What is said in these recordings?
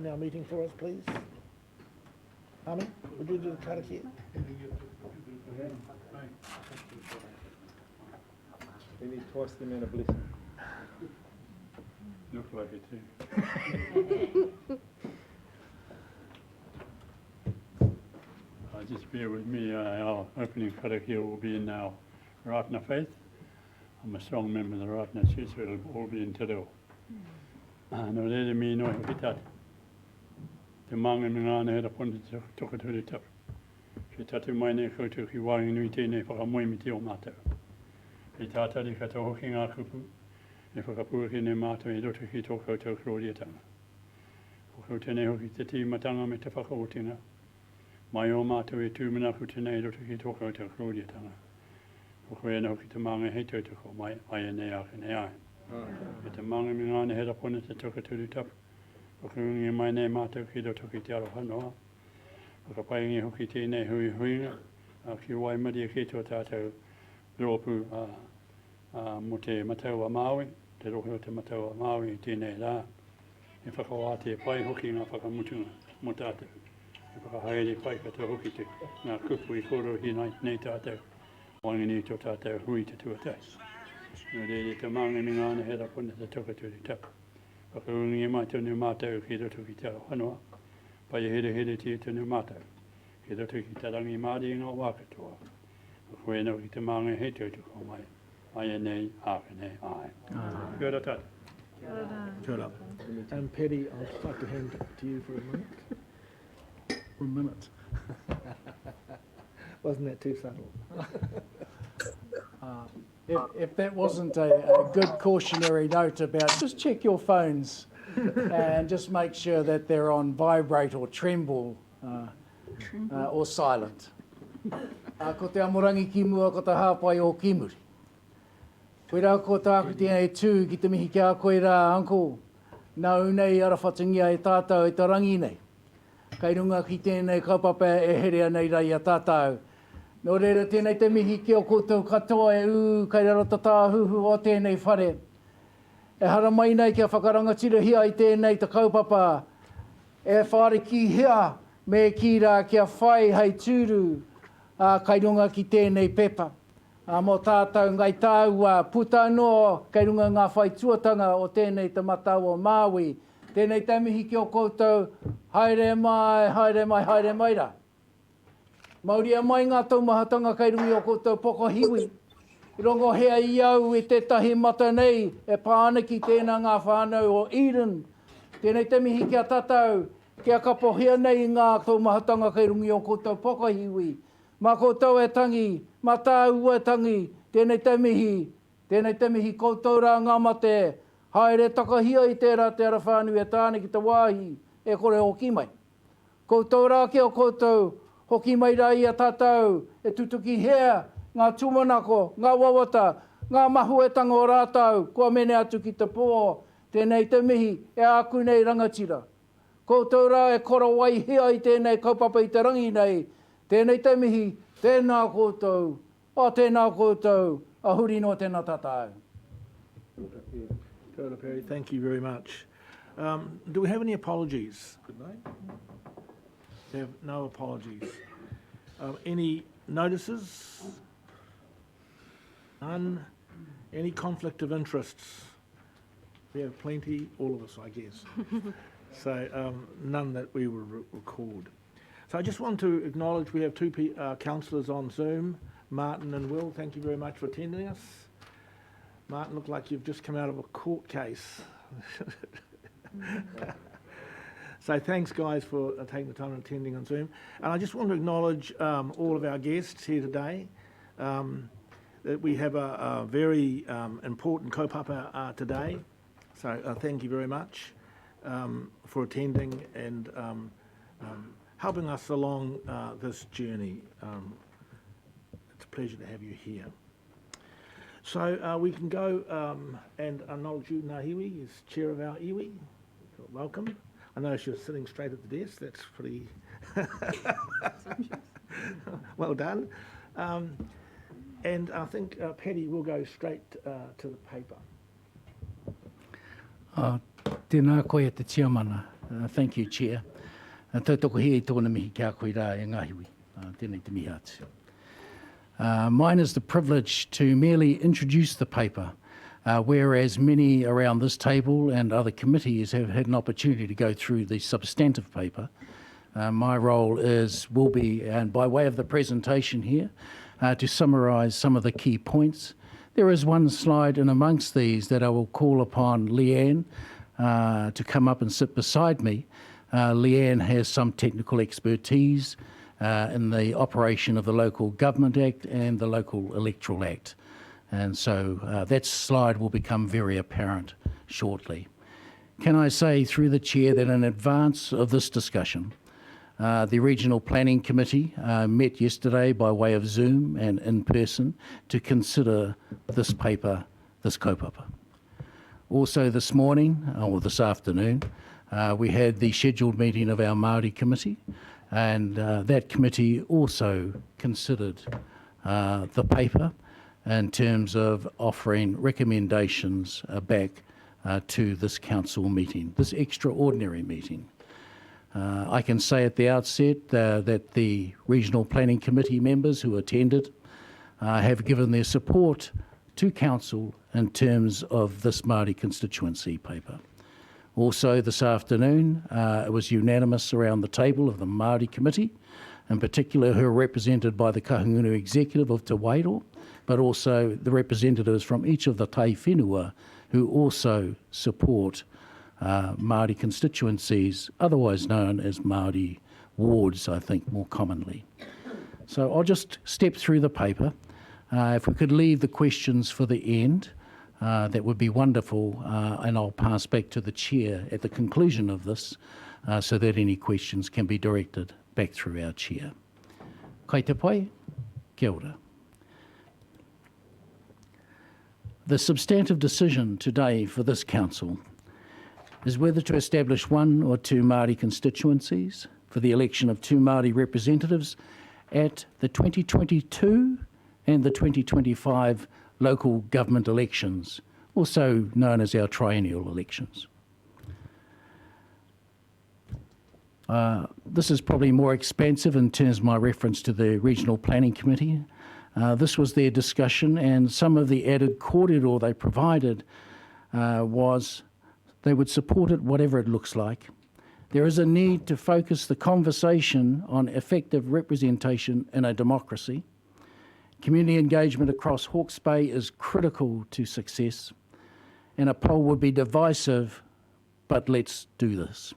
open our meeting for us, please? Ami, would you do the karakia? We need twice the amount of blessing. Look like it too. Just bear with me, our opening karakia will be in our Ratana faith. I'm a strong member of the Ratana Church, so it'll all be in te reo. No rere mi noi hoki tate. Te maanga mi ngāna hera pona te tokaturi tapu. Ke tatu mai nei koutou ki wāngi nui tēnei whakamoemi te o mātou. Kei tātari kata hoki ngā kupu, e whakapuaki nei mātou e roto ki tō koutou kroriatanga. Ko kau tēnei hoki te tīmatanga me te whakaotinga. Mai o mātou e tūmana ku tēnei roto ki tō koutou kroriatanga. Ko koe ana hoki te maanga hei tautoko mai e nei ake nei ai. Ke te maanga mi ngāna hera pona te tokaturi tapu. Ko kurungi mai nei mātou ki roto ki te aroha noa. Ko paingi hoki tēnei hui huinga. Ki wai maria ki tō tātou rōpu mo te matau a Māori. Te rohe o te matau a Māori i tēnei rā. E whakawāte e pai hoki ngā whakamutunga mo tātou. E whakahaere pai kata hoki te ngā kupu i koro hi nei tātou. Wangini tō tātou hui te tuatai. Nō rere te maanga mi ngāna hera pona te tokaturi tapu. Whakarungi mai tōnu mātou ki roto ki te arohanoa. Pai here te tōnu mātou. Ki roto ki te rangi Māori ngā wākatoa. Koe nau ki te maanga hei tautoko mai. Ai e nei, ake nei, ai. Kia ora tātou. Kia ora. And Paddy, I'd just like to hand it to you for a minute. For a minute. Wasn't that too subtle? If that wasn't a good cautionary note about just check your phones and just make sure that they're on vibrate or tremble or silent. Ko te amorangi ki mua ko te hāpai o Kimuri. Koe rā ko tāku tēnei tū ki te mihi ki a koe rā, uncle. Nau nei arawhatingia e tātou e te rangi nei. Kei runga ki tēnei kaupapa e herea nei rai a tātou. Nō reira tēnei te mihi ki o koutou katoa e kei raro ta tāhuhu o tēnei whare. E hara mai nei kia whakarangatira hia i tēnei te kaupapa. E whare ki hia me ki rā kia whai hei tūru kei runga ki tēnei pepa. Mō tātou ngai tāua puta noa kei runga ngā whai tuatanga o tēnei te matau o Māui. Tēnei te mihi ki o koutou haere mai, haere mai, haere mai rā. Māori mai ngā taumahatanga kei rungi o koutou pokohiwi. I rongo hea i au e tētahi mata nei e pāniki tēnā ngā whānau o Eden. Tēnei te mihi kia tatau, kia kapohia nei ngā taumahatanga kei rungi o koutou pokohiwi. Mā koutou e tangi, mā tāu e tangi, tēnei te mihi koutou rā ngā mate, haere takahia i tērā te ara whānui e tāne ki te wāhi e kore hoki mai. Koutou rā ki o koutou, hoki mai rā i a tātou, e tutuki hea, ngā tūmanako, ngā wawata, ngā mahuetanga o rātau, kua mene atu ki te pō, tēnei te mihi e aku nei rangatira. Koutou rā e kora wai hea i tēnei kaupapa i te rangi nei, tēnei te mihi, tēnā koutou, tēnā koutou, ahuri no tēnā tātou. Kia ora, Perry. Thank you very much. Do we have any apologies? Good night. We have no apologies. Any notices? None. Any conflict of interests? We have plenty, all of us, I guess. So none that we will record. So I just want to acknowledge we have two councillors on Zoom, Martin and Will. Thank you very much for attending us. Martin, look like you've just come out of a court case. So thanks, guys, for taking the time and attending on Zoom. And I just want to acknowledge all of our guests here today. That we have a very important kaupapa today. So thank you very much for attending and helping us along this journey. It's a pleasure to have you here. So we can go and acknowledge you, Nahiwi, as chair of our iwi. Welcome. I notice you're sitting straight at the desk. That's pretty well done. And I think Paddy will go straight to the paper. Tēnā koe te tiamana. Thank you, Chair. Tau toko hei tōna mihi kia koe rā e ngahiwi. Tēnei te mihi atu. Mine is the privilege to merely introduce the paper, whereas many around this table and other committees have had an opportunity to go through the substantive paper. My role will be, and by way of the presentation here, to summarise some of the key points. There is one slide in amongst these that I will call upon Leanne to come up and sit beside me. Leanne has some technical expertise in the operation of the Local Government Act and the Local Electoral Act. And so that slide will become very apparent shortly. Can I say through the Chair that in advance of this discussion, the Regional Planning Committee met yesterday by way of Zoom and in person to consider this paper, this kaupapa. Also this morning, or this afternoon, we had the scheduled meeting of our Māori committee, and that committee also considered the paper in terms of offering recommendations back to this council meeting, this extraordinary meeting. I can say at the outset that the Regional Planning Committee members who attended have given their support to council in terms of this Māori constituency paper. Also this afternoon, it was unanimous around the table of the Māori Committee, in particular who are represented by the Kahungunu Executive of Te Wairo, but also the representatives from each of the tai whenua who also support Māori constituencies, otherwise known as Māori wards, I think, more commonly. So I'll just step through the paper. If we could leave the questions for the end, that would be wonderful, and I'll pass back to the Chair at the conclusion of this so that any questions can be directed back through our Chair. Kai te pai, kia ora. The substantive decision today for this Council is whether to establish one or two Māori constituencies for the election of two Māori representatives at the 2022 and the 2025 local government elections, also known as our triennial elections. This is probably more expansive in terms of my reference to the Regional Planning Committee. This was their discussion, and some of the added kōrero they provided was they would support it whatever it looks like. There is a need to focus the conversation on effective representation in a democracy. Community engagement across Hawke's Bay is critical to success, and a poll would be divisive, but let's do this.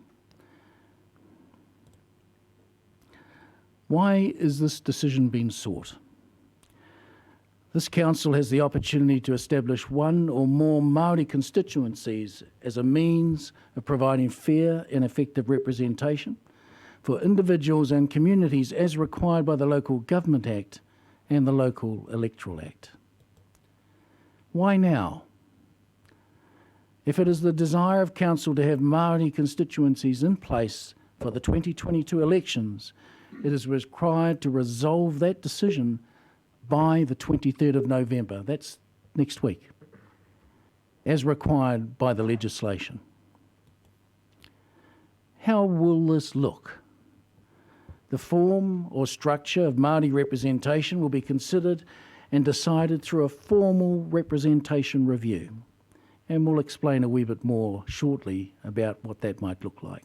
Why is this decision being sought? This Council has the opportunity to establish one or more Māori constituencies as a means of providing fair and effective representation for individuals and communities as required by the Local Government Act and the Local Electoral Act. Why now? If it is the desire of Council to have Māori constituencies in place for the 2022 elections, it is required to resolve that decision by the 23rd of November, that's next week, as required by the legislation. How will this look? The form or structure of Māori representation will be considered and decided through a formal representation review, and we'll explain a wee bit more shortly about what that might look like,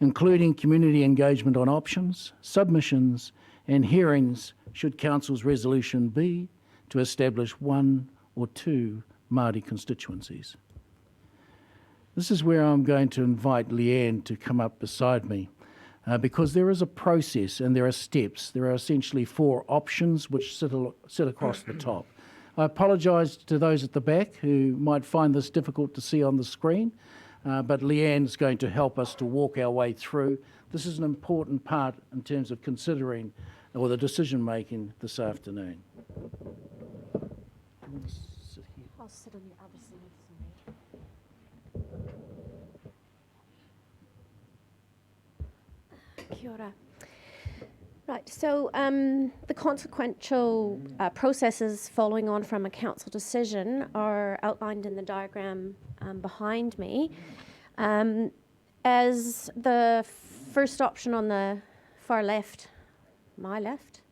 including community engagement on options, submissions and hearings should Council's resolution be to establish one or two Māori constituencies. This is where I'm going to invite Leanne to come up beside me because there is a process and there are steps. There are essentially 4 options which sit across the top. I apologise to those at the back who might find this difficult to see on the screen, but Leanne's going to help us to walk our way through. This is an important part in terms of considering or the decision making this afternoon. I'll sit on your other side. Kia ora. Right, so the consequential processes following on from a council decision are outlined in the diagram behind me. as the first option on the far left, my left,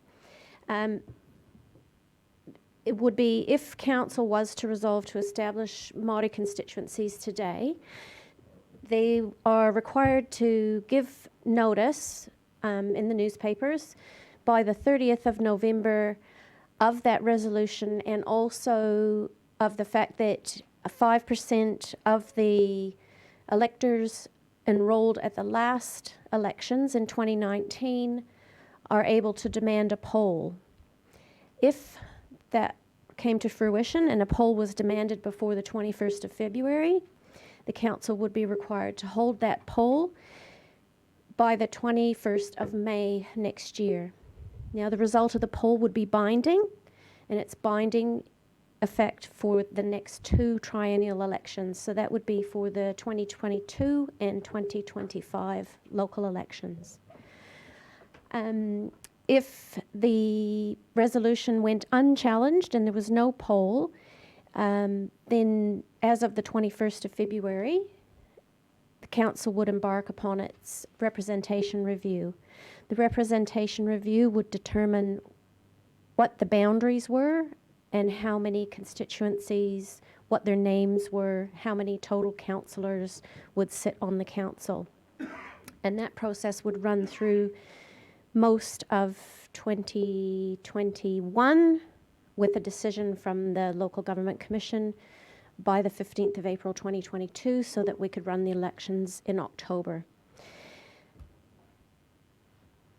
it would be if council was to resolve to establish Māori constituencies today, they are required to give notice in the newspapers by the 30th of November of that resolution, and also of the fact that 5% of the electors enrolled at the last elections in 2019 are able to demand a poll. If that came to fruition and a poll was demanded before the 21st of February, the council would be required to hold that poll by the 21st of May next year. Now, the result of the poll would be binding, and it's binding effect for the next 2 triennial elections. So that would be for the 2022 and 2025 local elections. If the resolution went unchallenged and there was no poll, then as of the 21st of February, the council would embark upon its representation review. The representation review would determine what the boundaries were and how many constituencies, what their names were, how many total councillors would sit on the council. And that process would run through most of 2021 with a decision from the Local Government Commission by the 15th of April 2022 so that we could run the elections in October.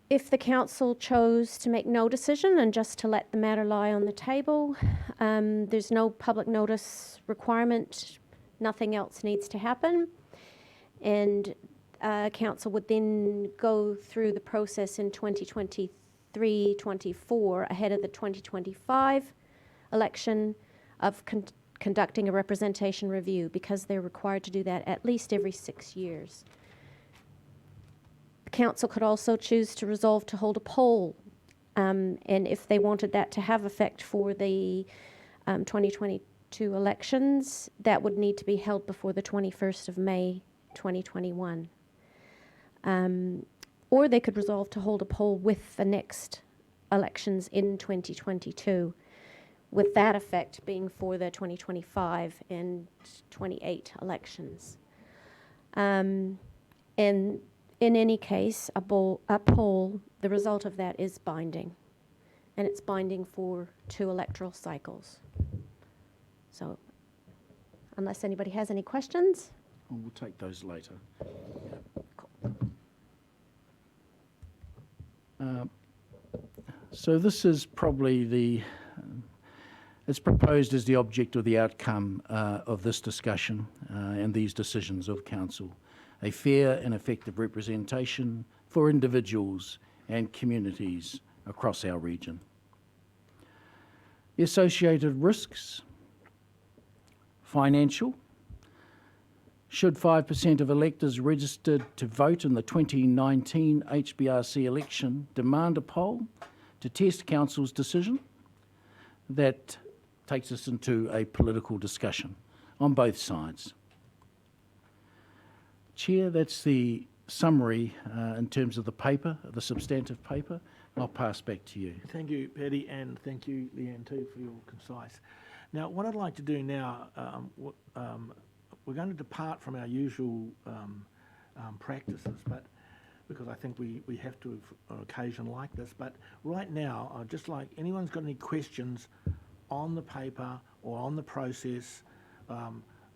If the council chose to make no decision and just to let the matter lie on the table, there's no public notice requirement, nothing else needs to happen, and council would then go through the process in 2023-24 ahead of the 2025 election of conducting a representation review, because they're required to do that at least every 6 years. The council could also choose to resolve to hold a poll, and if they wanted that to have effect for the 2022 elections, that would need to be held before the 21st of May 2021. Or they could resolve to hold a poll with the next elections in 2022, with that effect being for the 2025 and 28 elections. And in any case, a poll, the result of that is binding, and it's binding for 2 electoral cycles. So, unless anybody has any questions? We'll take those later. So this is probably it's proposed as the object or the outcome of this discussion and these decisions of council: a fair and effective representation for individuals and communities across our region. The associated risks: financial. Should 5% of electors registered to vote in the 2019 HBRC election demand a poll to test council's decision? That takes us into a political discussion on both sides. Chair, that's the summary in terms of the paper, the substantive paper. I'll pass back to you. Thank you, Paddy, and thank you, Leanne, too, for your concise. Now, what I'd like to do now, we're going to depart from our usual practices, but because I think we have to on occasion like this. But right now, I'd just like, anyone's got any questions on the paper or on the process, I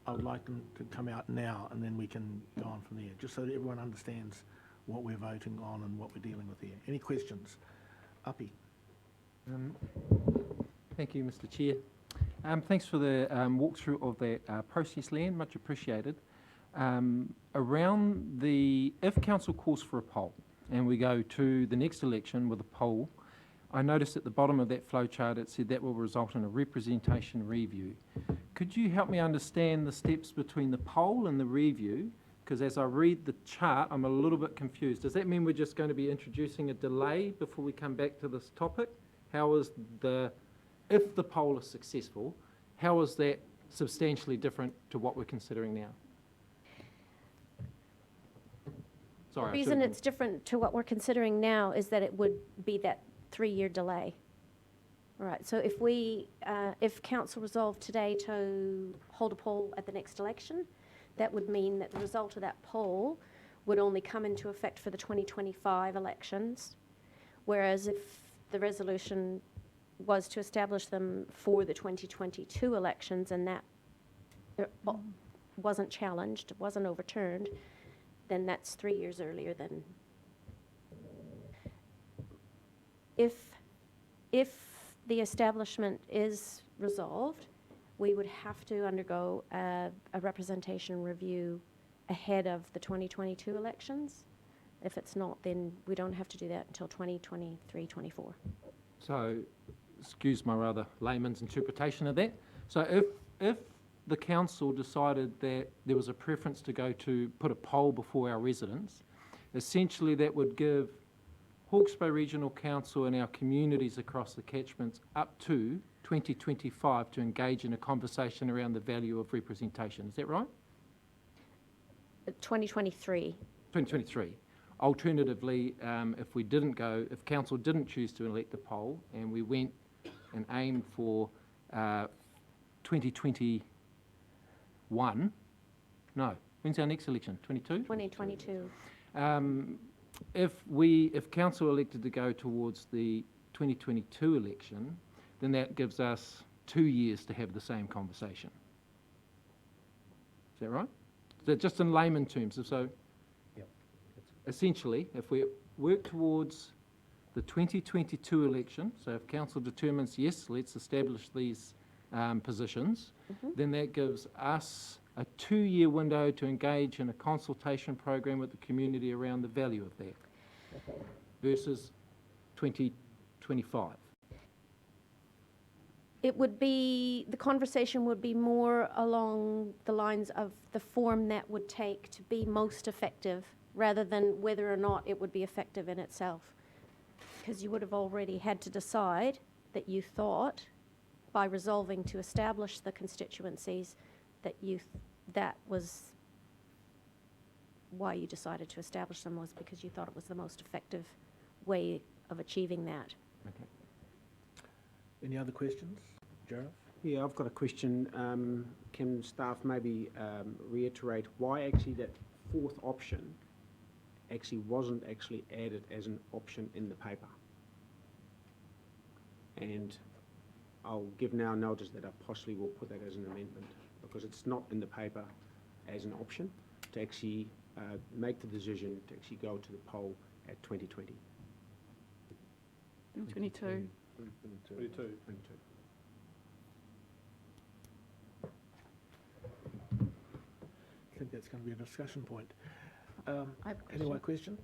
would like them to come out now, and then we can go on from there, just so that everyone understands what we're voting on and what we're dealing with here. Any questions? Uppy. Thank you, Mr. Chair. Thanks for the walkthrough of that process, Leanne, much appreciated. If council calls for a poll and we go to the next election with a poll, I noticed at the bottom of that flowchart it said that will result in a representation review. Could you help me understand the steps between the poll and the review? Because as I read the chart, I'm a little bit confused. Does that mean we're just going to be introducing a delay before we come back to this topic? If the poll is successful, how is that substantially different to what we're considering now? Sorry, The I reason should've- it's different to what we're considering now is that it would be that 3-year delay. All right, so if council resolved today to hold a poll at the next election, that would mean that the result of that poll would only come into effect for the 2025 elections, whereas if the resolution was to establish them for the 2022 elections and that wasn't challenged, wasn't overturned, then that's 3 years earlier than. If the establishment is resolved, we would have to undergo a representation review ahead of the 2022 elections. If it's not, then we don't have to do that until 2023-24. So, excuse my rather layman's interpretation of that. So if the council decided that there was a preference to put a poll before our residents, essentially that would give Hawke's Bay Regional Council and our communities across the catchments up to 2025 to engage in a conversation around the value of representation. Is that right? 2023. 2023. Alternatively, if council didn't choose to elect a poll and we went and aimed for 2021, no, when's our next election? 22? 2022. If council elected to go towards the 2022 election, then that gives us 2 years to have the same conversation. Is that right? So just in layman terms, so essentially, if we work towards the 2022 election, so if council determines, yes, let's establish these positions, then that gives us a 2-year window to engage in a consultation program with the community around the value of that versus 2025. The conversation would be more along the lines of the form that would take to be most effective rather than whether or not it would be effective in itself. Because you would have already had to decide that you thought, by resolving to establish the constituencies, that was why you decided to establish them, was because you thought it was the most effective way of achieving that. Okay. Any other questions? Jareth? Yeah, I've got a question. Can staff maybe reiterate why actually that fourth option actually wasn't actually added as an option in the paper? And I'll give now notice that I possibly will put that as an amendment because it's not in the paper as an option to actually make the decision to actually go to the poll at 2020. 22. 22. I think that's going to be a discussion point. I have a Any more question?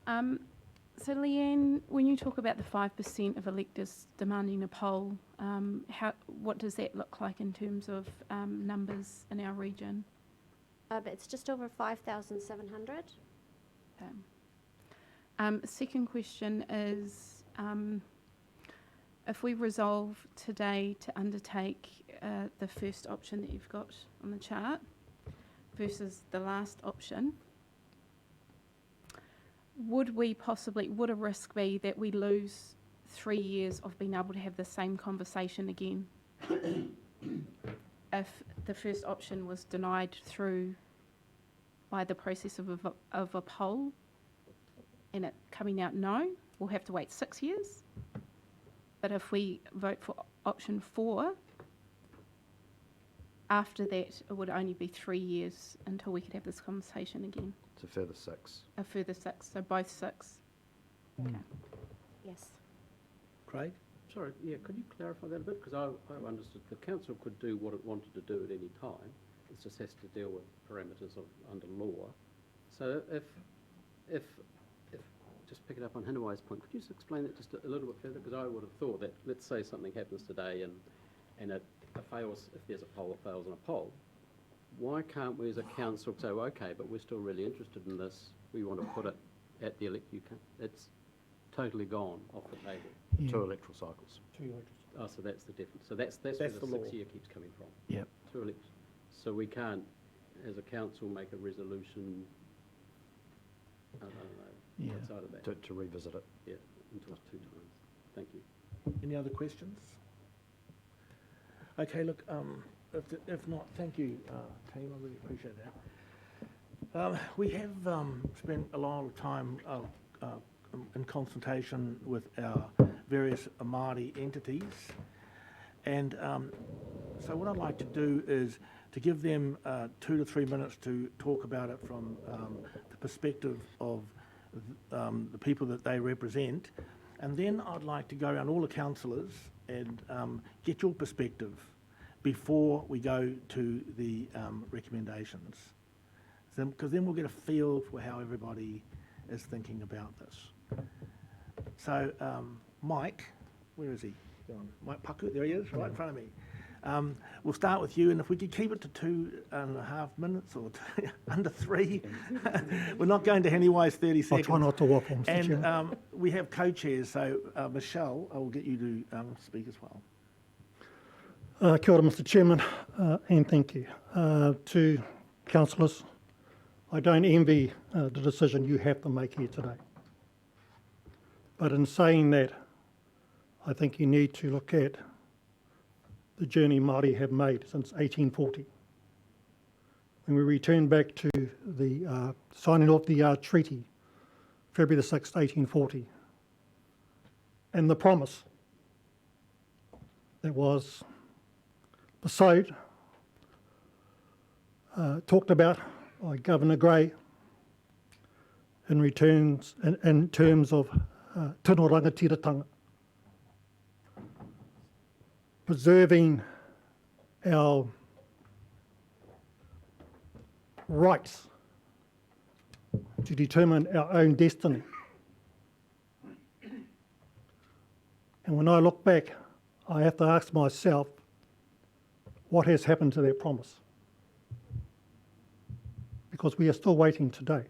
So Leanne, when you talk about the 5% of electors demanding a poll, what does that look like in terms of numbers in our region? But it's just over 5,700. Second question is, if we resolve today to undertake the first option that you've got on the chart versus the last option, would a risk be that we lose 3 years of being able to have the same conversation again? If the first option was denied by the process of a poll and it coming out no, we'll have to wait 6 years. But if we vote for option 4, after that it would only be 3 years until we could have this conversation again. It's a further 6. A further 6, so both 6. Okay. Yes. Craig? Sorry, yeah, could you clarify that a bit? Because I understood the council could do what it wanted to do at any time. It just has to deal with parameters under law. So if just pick it up on Hinawai's point, could you just explain that just a little bit further? Because I would have thought that, let's say something happens today and it fails, if there's a poll, it fails on a poll. Why can't we as a council say, well, okay, but we're still really interested in this, we want to put it at the it's totally gone off the table. 2 electoral cycles. Oh, so that's the difference. So that's where That's the the law. 6 year keeps coming from. Yep. 2 elections. So we can't, as a council, make a resolution I don't Yeah. know, outside of that, To revisit it. yeah, until it's 2 times. Thank you. Any other questions? Okay, look, if not, thank you, team, I really appreciate that. We have spent a lot of time in consultation with our various Māori entities, and so what I'd like to do is to give them 2 to 3 minutes to talk about it from the perspective of the people that they represent, and then I'd like to go around all the councillors and get your perspective before we go to the recommendations, because then we'll get a feel for how everybody is thinking about this. So, Mike, where is he? Mike Paku, there he is, right in front of me. We'll start with you, and if we could keep it to 2.5 minutes or under 3, we're not going to Anyway's 30 I'll seconds. try not to waffle, Mr. Chairman. And we have co-chairs, so Michelle, I will get you to speak as well. Kia ora, Mr. Chairman, and thank you. To councillors, I don't envy the decision you have to make here today. But in saying that, I think you need to look at the journey Māori have made since 1840. When we return back to the signing of the treaty, February the 6th, 1840, and the promise that was bestowed, talked about by Governor Gray in terms of tino rangatiratanga, preserving our rights to determine our own destiny. And when I look back, I have to ask myself, what has happened to that promise? Because we are still waiting today.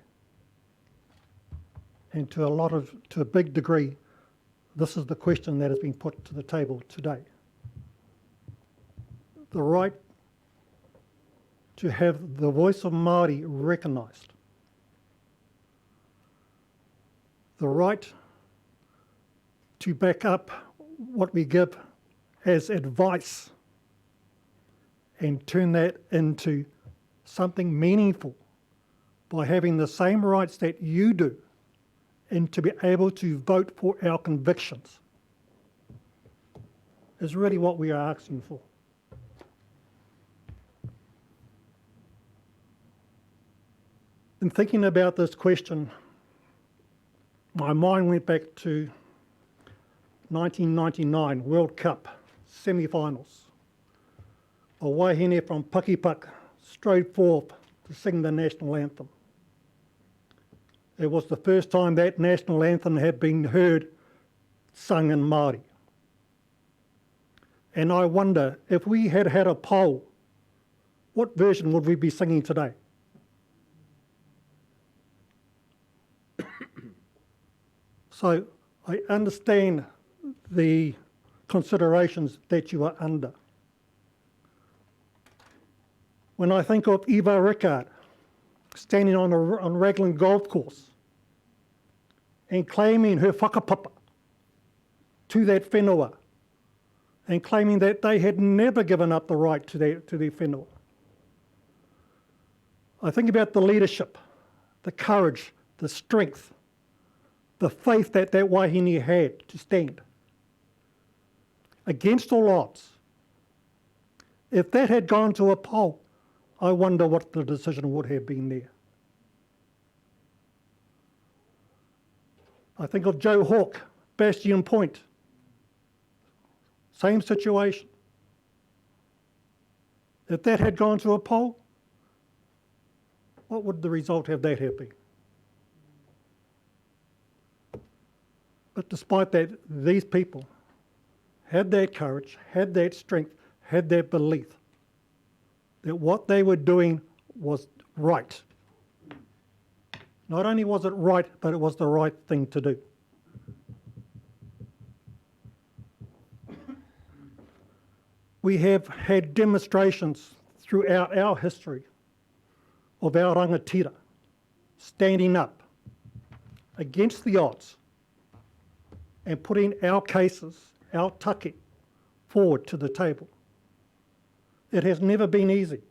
And to a big degree, this is the question that has been put to the table today. The right to have the voice of Māori recognised. The right to back up what we give as advice and turn that into something meaningful by having the same rights that you do and to be able to vote for our convictions is really what we are asking for. In thinking about this question, my mind went back to 1999 World Cup semi-finals. A wahine from Pakipak strode forth to sing the national anthem. It was the first time that national anthem had been heard sung in Māori. And I wonder, if we had had a poll, what version would we be singing today? So I understand the considerations that you are under. When I think of Eva Rickard standing on Raglan Golf Course and claiming her whakapapa to that whenua and claiming that they had never given up the right to their whenua. I think about the leadership, the courage, the strength, the faith that that wahine had to stand against all odds. If that had gone to a poll, I wonder what the decision would have been there. I think of Joe Hawke, Bastion Point. Same situation. If that had gone to a poll, what would the result have that have been? But despite that, these people had that courage, had that strength, had that belief that what they were doing was right. Not only was it right, but it was the right thing to do. We have had demonstrations throughout our history of our rangatira standing up against the odds and putting our cases, our take, forward to the table. It has never been easy.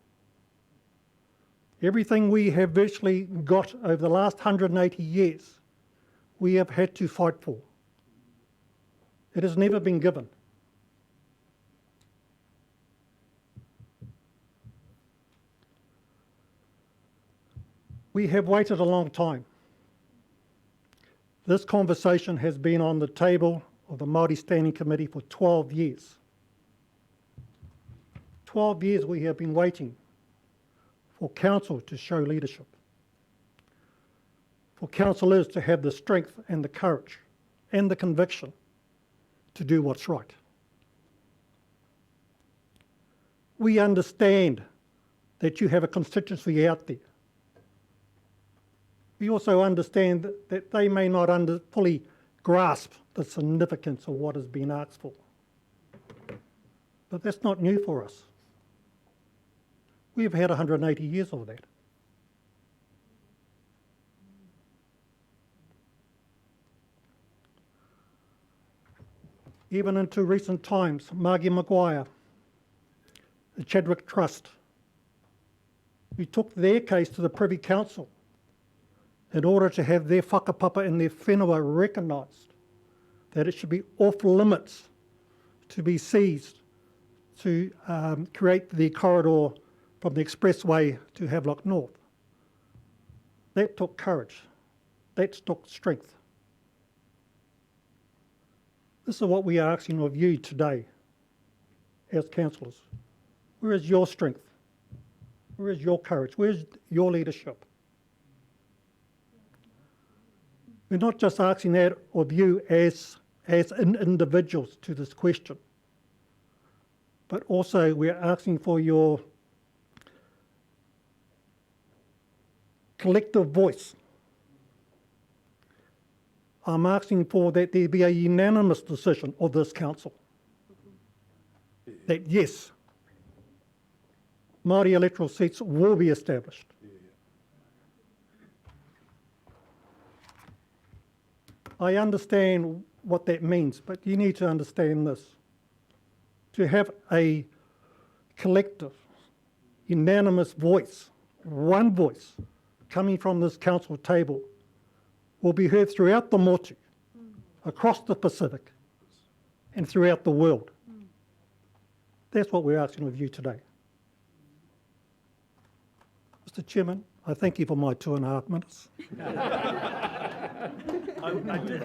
Everything we have virtually got over the last 180 years, we have had to fight for. It has never been given. We have waited a long time. This conversation has been on the table of the Māori Standing Committee for 12 years. 12 years we have been waiting for council to show leadership, for councillors to have the strength and the courage and the conviction to do what's right. We understand that you have a constituency out there. We also understand that they may not fully grasp the significance of what has been asked for. But that's not new for us. We've had 180 years of that. Even into recent times, Margie Maguire, the Chadwick Trust, we took their case to the Privy Council in order to have their whakapapa and their whenua recognised, that it should be off limits to be seized to create the corridor from the expressway to Havelock North. That took courage. That took strength. This is what we are asking of you today as councillors. Where is your strength? Where is your courage? Where is your leadership? We're not just asking that of you as individuals to this question, but also we're asking for your collective voice. I'm asking for that there be a unanimous decision of this council that yes, Māori electoral seats will be established. I understand what that means, but you need to understand this. To have a collective, unanimous voice, one voice, coming from this council table will be heard throughout the motu, across the Pacific, and throughout the world. That's what we're asking of you today. Mr. Chairman, I thank you for my 2.5 minutes. I did.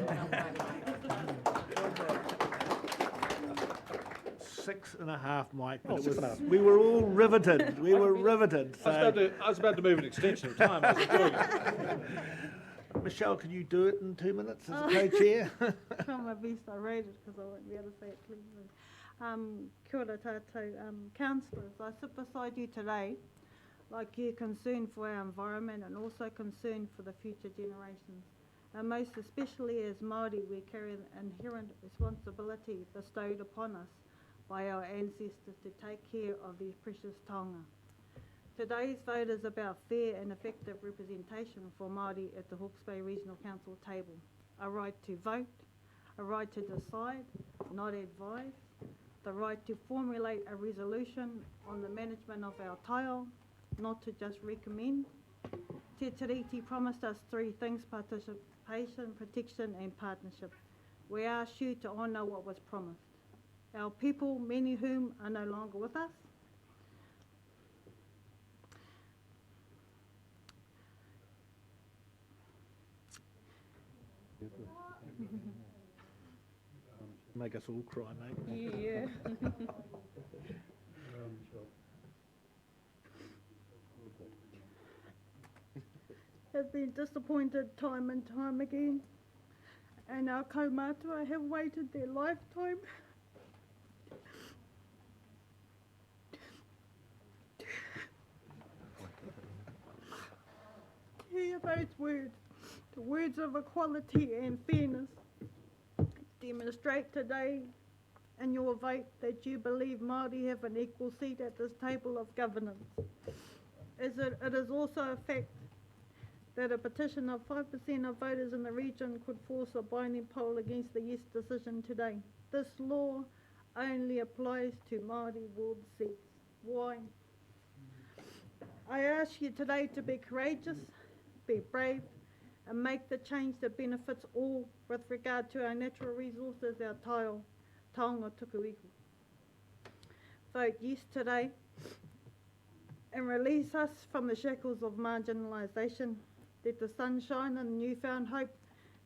6.5, Mike. But it was, 6.5. we were all riveted. We were riveted. So. I was about to move an extension of time. I was enjoying it. Michelle, can you do it in 2 minutes as a co-chair? Try my best. I read it because I won't be able to say it clearly. Kia ora tātou. Councillors, I sit beside you today like you're concerned for our environment and also concerned for the future generations. And most especially as Māori, we carry an inherent responsibility bestowed upon us by our ancestors to take care of these precious taonga. Today's vote is about fair and effective representation for Māori at the Hawke's Bay Regional Council table. A right to vote, a right to decide, not advise, the right to formulate a resolution on the management of our taiao, not to just recommend. Te Tiriti promised us 3 things: participation, protection and partnership. We ask you to honour what was promised. Our people, many whom are no longer with us, Make us all cry, mate. yeah. have been disappointed time and time again, and our kaumātua have waited their lifetime to hear those words, the words of equality and fairness. Demonstrate today in your vote that you believe Māori have an equal seat at this table of governance. It is also a fact that a petition of 5% of voters in the region could force a binding poll against the yes decision today. This law only applies to Māori ward seats. Why? I ask you today to be courageous, be brave, and make the change that benefits all with regard to our natural resources, our taio, taonga tuku iho. Vote yes today and release us from the shackles of marginalisation. Let the sun shine and newfound hope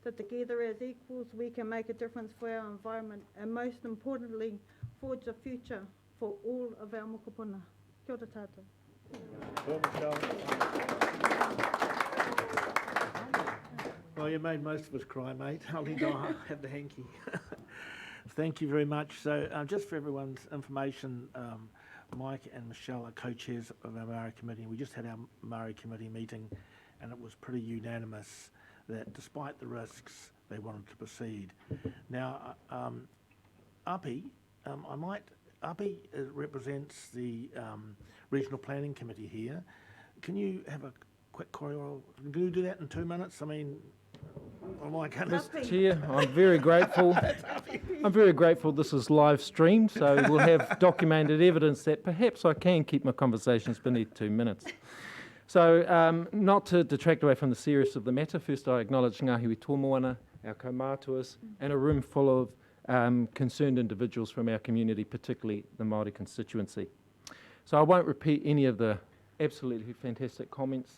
that together as equals we can make a difference for our environment and most importantly forge a future for all of our mokopuna. Kia ora tātou. Well, you made most of us cry, mate. I'll need to have the hanky. Thank you very much. So just for everyone's information, Mike and Michelle are co-chairs of our Māori committee. We just had our Māori committee meeting and it was pretty unanimous that despite the risks, they wanted to proceed. Now, Api represents the Regional Planning Committee here. Can you have a quick choreography? Can you do that in 2 minutes? I mean, oh my goodness. Chair, I'm very grateful. I'm very grateful this is live streamed, so we'll have documented evidence that perhaps I can keep my conversations beneath 2 minutes. So, not to detract away from the seriousness of the matter, first I acknowledge Ngāhi Tōmoana, our kaumātuas, and a room full of concerned individuals from our community, particularly the Māori constituency. So I won't repeat any of the absolutely fantastic comments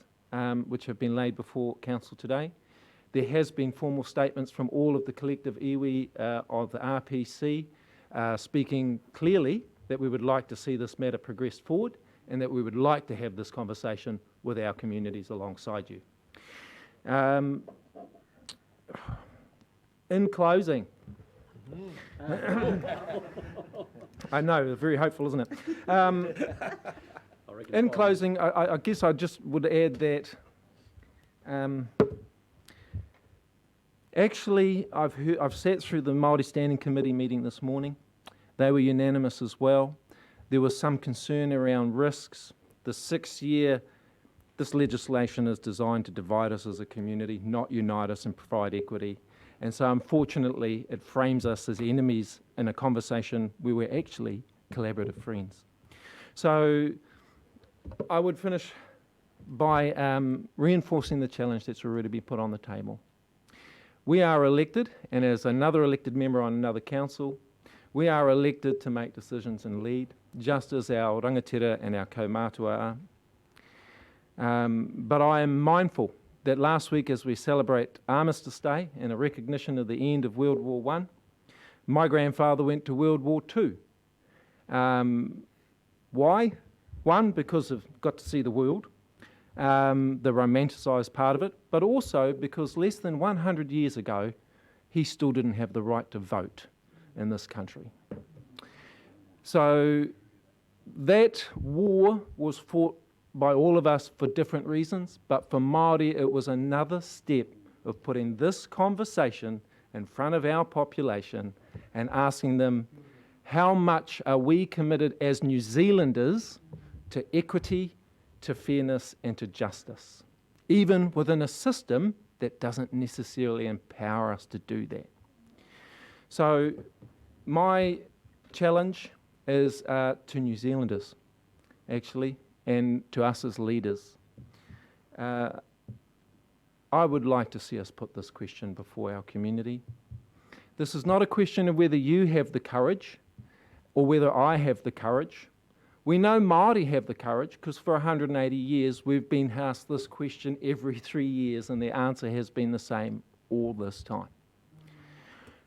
which have been laid before Council today. There has been formal statements from all of the collective iwi of the RPC speaking clearly that we would like to see this matter progress forward and that we would like to have this conversation with our communities alongside you. In closing, I know, very hopeful, isn't it? In closing, I guess I just would add that actually I've sat through the Māori Standing Committee meeting this morning. They were unanimous as well. There was some concern around risks. The 6th year, this legislation is designed to divide us as a community, not unite us and provide equity. And so unfortunately, it frames us as enemies in a conversation where we're actually collaborative friends. So I would finish by reinforcing the challenge that's already been put on the table. We are elected, and as another elected member on another council, we are elected to make decisions and lead, just as our rangatira and our kaumātua are. But I am mindful that last week, as we celebrate Armistice Day and a recognition of the end of World War I, my grandfather went to World War II. Why? One, because I've got to see the world, the romanticised part of it, but also because less than 100 years ago, he still didn't have the right to vote in this country. So that war was fought by all of us for different reasons, but for Māori it was another step of putting this conversation in front of our population and asking them, how much are we committed as New Zealanders to equity, to fairness and to justice, even within a system that doesn't necessarily empower us to do that. So my challenge is to New Zealanders, actually, and to us as leaders. I would like to see us put this question before our community. This is not a question of whether you have the courage or whether I have the courage. We know Māori have the courage because for 180 years we've been asked this question every 3 years and the answer has been the same all this time.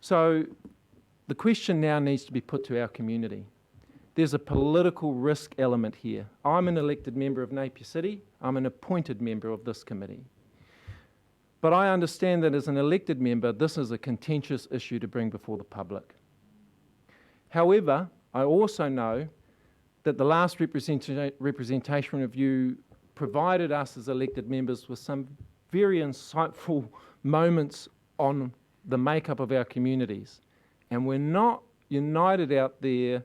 So the question now needs to be put to our community. There's a political risk element here. I'm an elected member of Napier City. I'm an appointed member of this committee. But I understand that as an elected member, this is a contentious issue to bring before the public. However, I also know that the last representation review provided us as elected members with some very insightful moments on the makeup of our communities. And we're not united out there,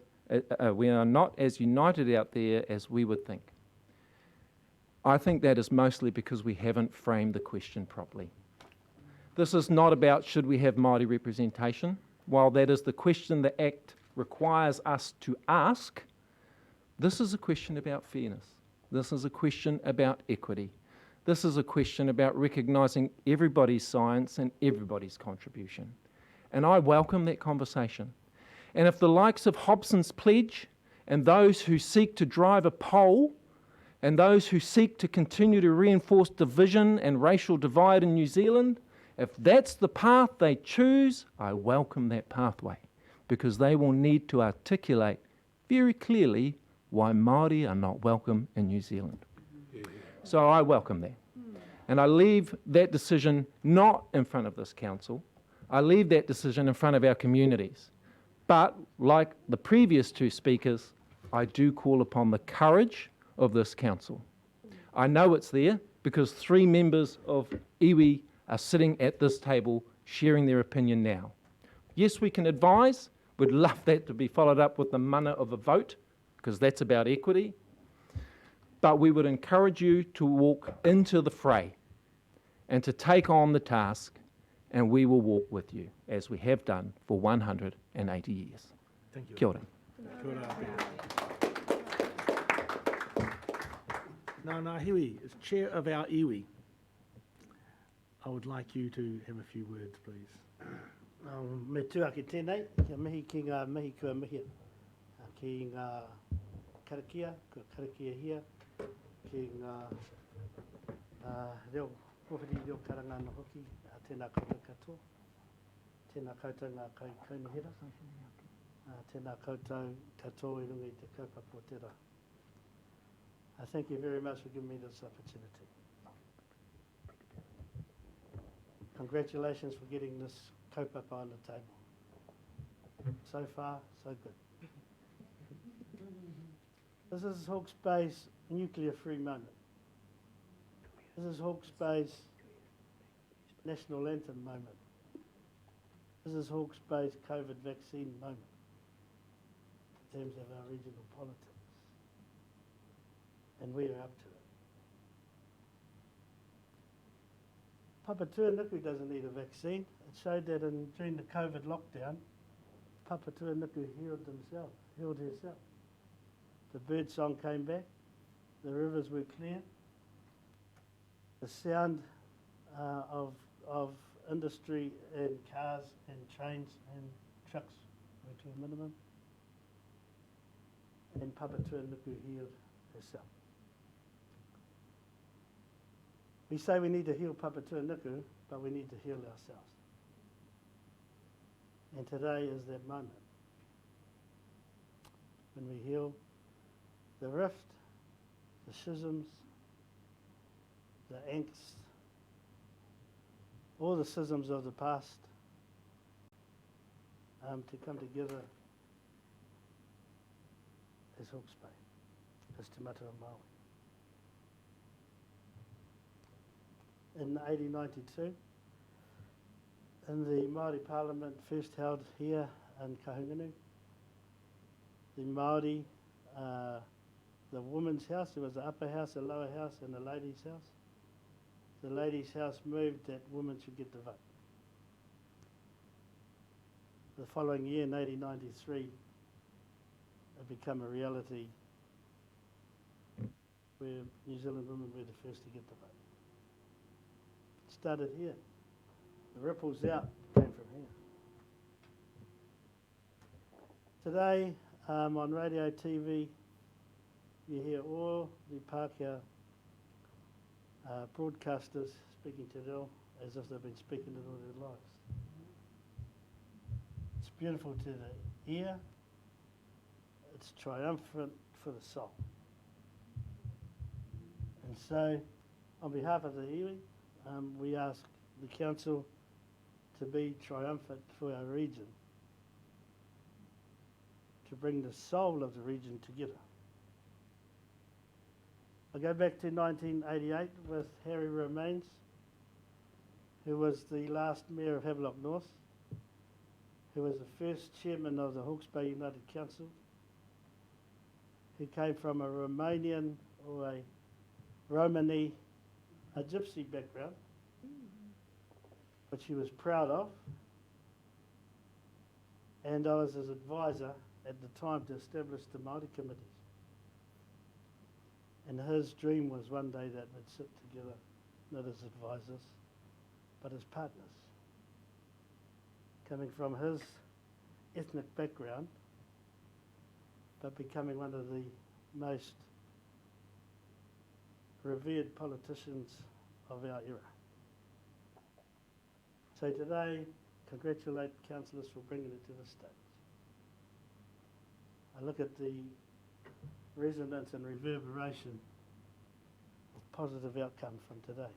we are not as united out there as we would think. I think that is mostly because we haven't framed the question properly. This is not about should we have Māori representation. While that is the question the Act requires us to ask, this is a question about fairness. This is a question about equity. This is a question about recognising everybody's science and everybody's contribution. And I welcome that conversation. And if the likes of Hobson's Pledge and those who seek to drive a poll and those who seek to continue to reinforce division and racial divide in New Zealand, if that's the path they choose, I welcome that pathway, because they will need to articulate very clearly why Māori are not welcome in New Zealand. So I welcome that. And I leave that decision not in front of this council. I leave that decision in front of our communities. But like the previous two speakers, I do call upon the courage of this council. I know it's there because 3 members of iwi are sitting at this table sharing their opinion now. Yes, we can advise. We'd love that to be followed up with the mana of a vote, because that's about equity. But we would encourage you to walk into the fray and to take on the task, and we will walk with you, as we have done for 180 years. Thank you. Kia ora. Kia ora. Now, Hui, as chair of our iwi, I would like you to have a few words, please. Me tuake tēnei, kia mihi ki ngā mihi kua mihi. Ki ngā karakia, kua karakia hia, ki ngā reo, kōwhiri reo karanga no hoki, tēnā koutou katoa, tēnā koutou ngā kaunihira, tēnā koutou katoa I runga I te kaupapa o te rā. Thank you very much for giving me this opportunity. Congratulations for getting this kaupapa on the table. So far, so good. This is Hawke's Bay's nuclear-free moment. This is Hawke's Bay's national anthem moment. This is Hawke's Bay's COVID vaccine moment in terms of our regional politics. And we are up to it. Papatūānuku doesn't need a vaccine. It showed that during the COVID lockdown, Papatūānuku healed herself. The bird song came back, the rivers were clear, the sound of industry and cars and trains and trucks were to a minimum, and Papatūānuku healed herself. We say we need to heal Papatūānuku, but we need to heal ourselves. And today is that moment when we heal the rift, the schisms, the angst, all the schisms of the past, to come together as Hawke's Bay, as Te Matawa Māori. In 1892, in the Māori Parliament first held here in Kahungunu, the Māori, the women's house, there was the upper house, a lower house and a ladies' house. The ladies' house moved that women should get the vote. The following year, in 1893, it became a reality where New Zealand women were the first to get the vote. It started here. The ripples out came from here. Today, on radio, TV, you hear all the Pākehā broadcasters speaking Te Reo as if they've been speaking it all their lives. It's beautiful to the ear. It's triumphant for the soul. And so, on behalf of the iwi, we ask the council to be triumphant for our region, to bring the soul of the region together. I go back to 1988 with Harry Romaines, who was the last mayor of Havelock North, who was the first chairman of the Hawke's Bay United Council, who came from a Romanian or a Romani, a gypsy background, which she was proud of. And I was his advisor at the time to establish the Māori committees. And his dream was one day that we'd sit together, not as advisors, but as partners. Coming from his ethnic background, but becoming one of the most revered politicians of our era. So today, congratulate councillors for bringing it to this stage. I look at the resonance and reverberation of positive outcome from today.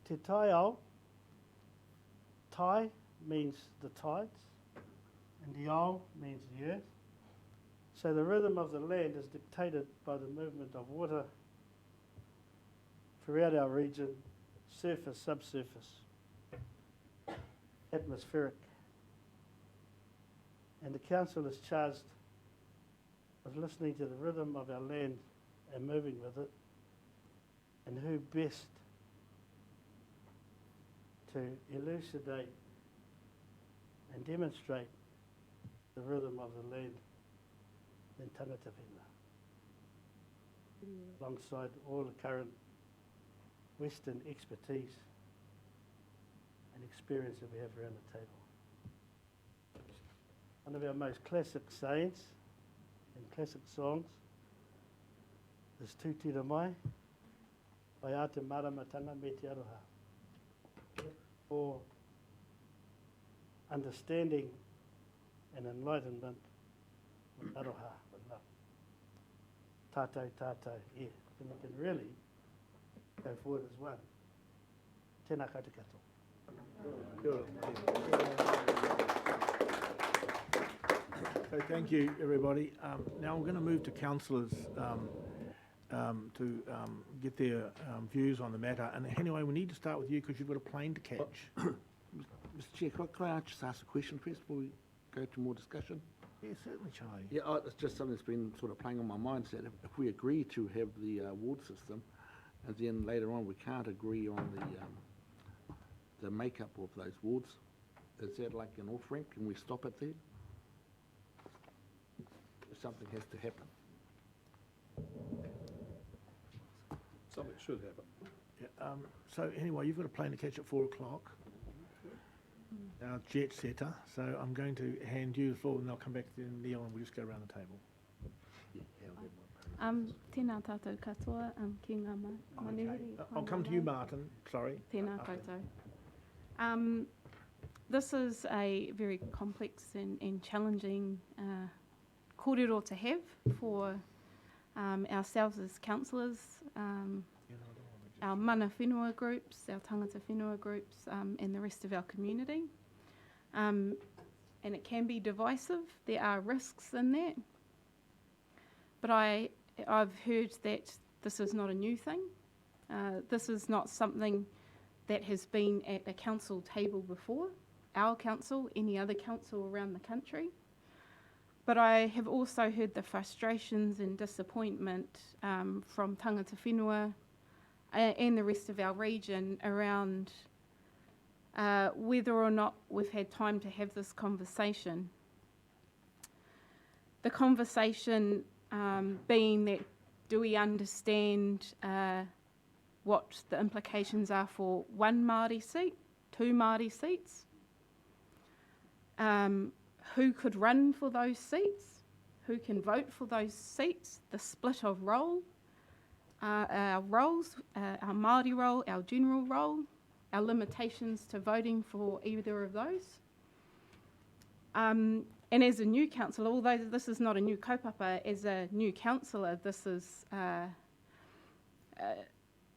Te tai ao, tai means the tides, and the ao means the earth. So the rhythm of the land is dictated by the movement of water throughout our region, surface, subsurface, atmospheric. And the council is charged with listening to the rhythm of our land and moving with it, and who best to elucidate and demonstrate the rhythm of the land than tangata whenua, alongside all the current Western expertise and experience that we have around the table. One of our most classic sayings and classic songs is Tu Tira Mai, Pai a te maramatanga me te aroha, for understanding and enlightenment with aroha, with love. Tātou, tātou, yeah, then we can really go forward as one. Tēnā koutou katoa. Kia ora. So thank you, everybody. Now we're going to move to councillors to get their views on the matter. And anyway, we need to start with you because you've got a plane to catch. Mr Chair, could I just ask a question first before we go to more discussion? Yeah, certainly, Charlie. Yeah, it's just something that's been sort of playing on my mind. That if we agree to have the ward system, and then later on we can't agree on the makeup of those wards, is that like an off-ramp? Can we stop it there? Something has to happen. Something should happen. Yeah, so anyway, you've got a plane to catch at 4 o'clock. Our jet setter. So I'm going to hand you the floor, and they'll come back to Neil, and we'll just go around the table. Tēnā tātou katoa, ki ngā manuhiri. I'll come to you, Martin. Sorry. Tēnā koutou. This is a very complex and challenging kōrero to have for ourselves as councillors, our mana whenua groups, our tangata whenua groups, and the rest of our community. And it can be divisive. There are risks in that. But I've heard that this is not a new thing. This is not something that has been at a council table before, our council, any other council around the country. But I have also heard the frustrations and disappointment from tangata whenua and the rest of our region around whether or not we've had time to have this conversation. The conversation being that, do we understand what the implications are for one Māori seat, 2 Māori seats? Who could run for those seats? Who can vote for those seats? The split of role, our roles, our Māori role, our general role, our limitations to voting for either of those. And as a new councillor, although this is not a new kaupapa, as a new councillor, this is,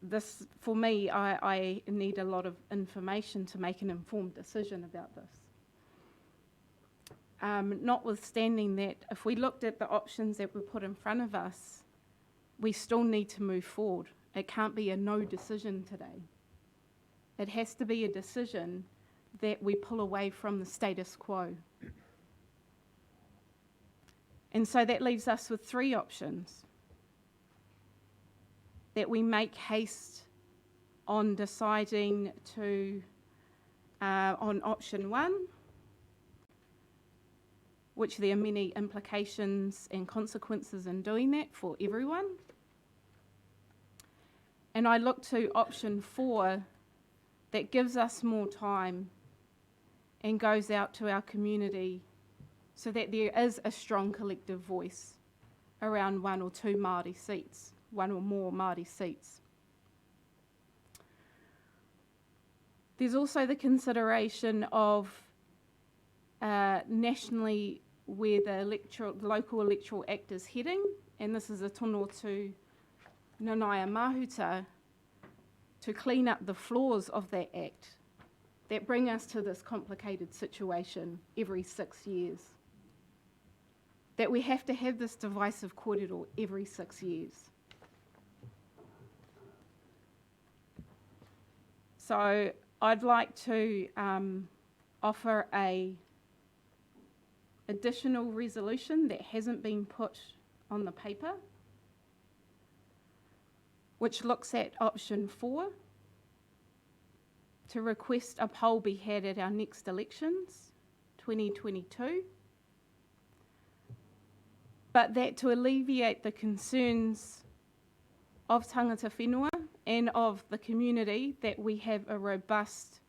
this for me, I need a lot of information to make an informed decision about this. Notwithstanding that, if we looked at the options that were put in front of us, we still need to move forward. It can't be a no decision today. It has to be a decision that we pull away from the status quo. And so that leaves us with 3 options. that we make haste on deciding to, on option 1, which there are many implications and consequences in doing that for everyone. And I look to option 4 that gives us more time and goes out to our community so that there is a strong collective voice around 1 or 2 Māori seats, 1 or more Māori seats. There's also the consideration of nationally where the local electoral act is heading, and this is a tono to Nanaia Mahuta, to clean up the flaws of that act that bring us to this complicated situation every 6 years. That we have to have this divisive kōrero every 6 years. So I'd like to offer a additional resolution that hasn't been put on the paper, which looks at option 4, to request a poll be had at our next elections, 2022, but that to alleviate the concerns of tangata whenua and of the community, that we have a robust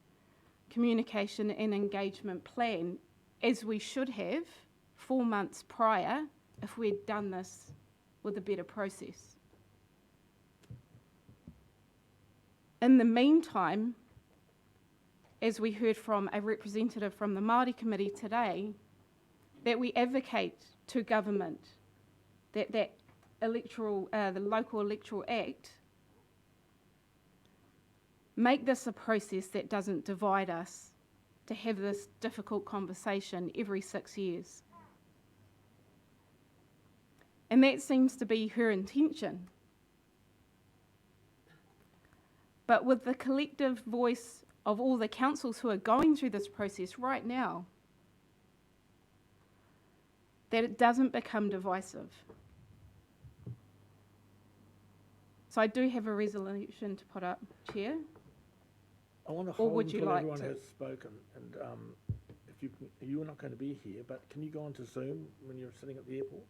communication and engagement plan, as we should have 4 months prior if we'd done this with a better process. In the meantime, as we heard from a representative from the Māori Committee today, that we advocate to government that the local electoral act, make this a process that doesn't divide us, to have this difficult conversation every 6 years. And that seems to be her intention. But with the collective voice of all the councils who are going through this process right now, that it doesn't become divisive. So I do have a resolution to put up, Chair. I want to Or hold would you until like everyone to? has spoken, and if you're not going to be here, but can you go onto Zoom when you're sitting at the airport?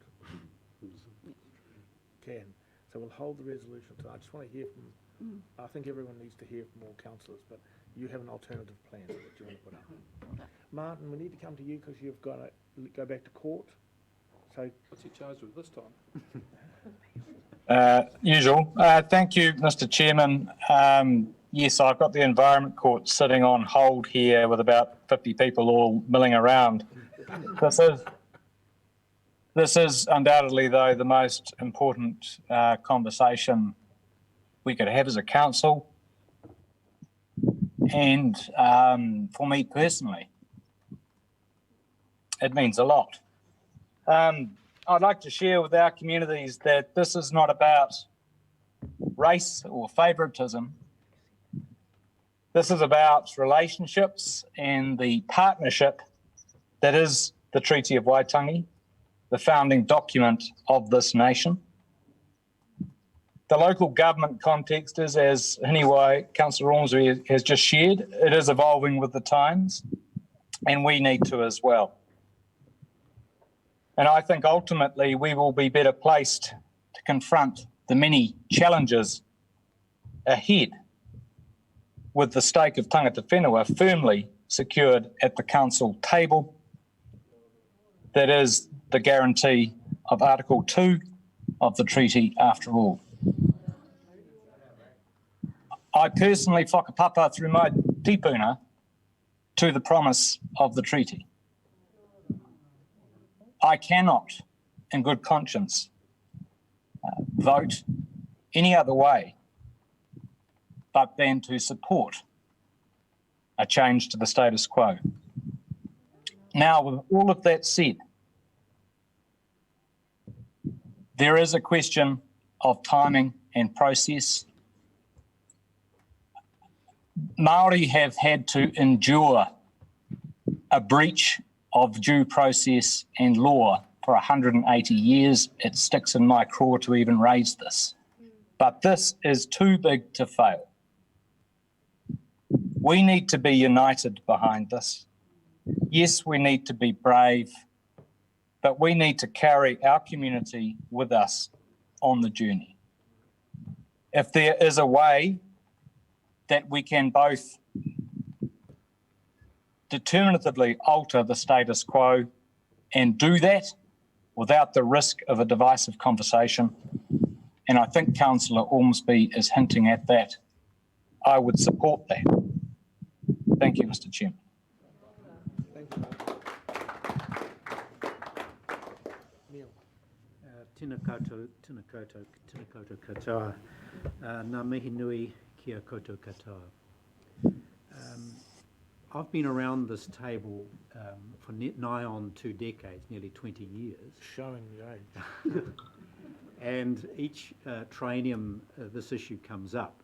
Can. So we'll hold the resolution. So I just want to hear from, I think everyone needs to hear from all councillors, but you have an alternative plan that you want to put up. Martin, we need to come to you because you've got to go back to court. So What's he charged with this time? Usual. Thank you, Mr. Chairman. Yes, I've got the Environment Court sitting on hold here with about 50 people all milling around. This is undoubtedly, though, the most important conversation we could have as a council. And for me personally, it means a lot. I'd like to share with our communities that this is not about race or favouritism. This is about relationships and the partnership that is the Treaty of Waitangi, the founding document of this nation. The local government context is, as Hiniwai, Councillor Ormsby has just shared, it is evolving with the times, and we need to as well. And I think ultimately we will be better placed to confront the many challenges ahead with the stake of tangata whenua firmly secured at the council table. That is the guarantee of Article 2 of the treaty after all. I personally whakapapa through my tipuna to the promise of the treaty. I cannot, in good conscience, vote any other way but than to support a change to the status quo. Now, with all of that said, there is a question of timing and process. Māori have had to endure a breach of due process and law for 180 years. It sticks in my craw to even raise this. But this is too big to fail. We need to be united behind this. Yes, we need to be brave, but we need to carry our community with us on the journey. If there is a way that we can both determinatively alter the status quo and do that without the risk of a divisive conversation, and I think Councillor Ormsby is hinting at that, I would support that. Thank you, Mr. Chairman. Tēnā koutou katoa. Ngā mihi nui kia koutou katoa. I've been around this table for nigh on 2 decades, nearly 20 years. Showing the age. And each triennium this issue comes up.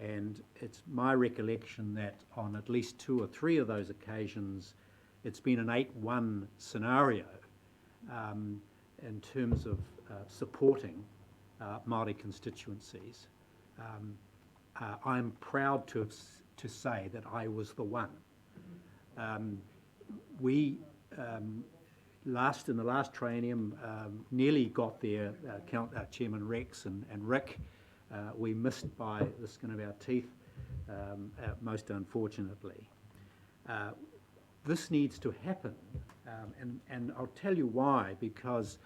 And it's my recollection that on at least 2 or 3 of those occasions, it's been an 8-1 scenario in terms of supporting Māori constituencies. I'm proud to say that I was the one. We in the last triennium nearly got there, Chairman Rex and Rick. We missed by the skin of our teeth, most unfortunately. This needs to happen, and I'll tell you why, because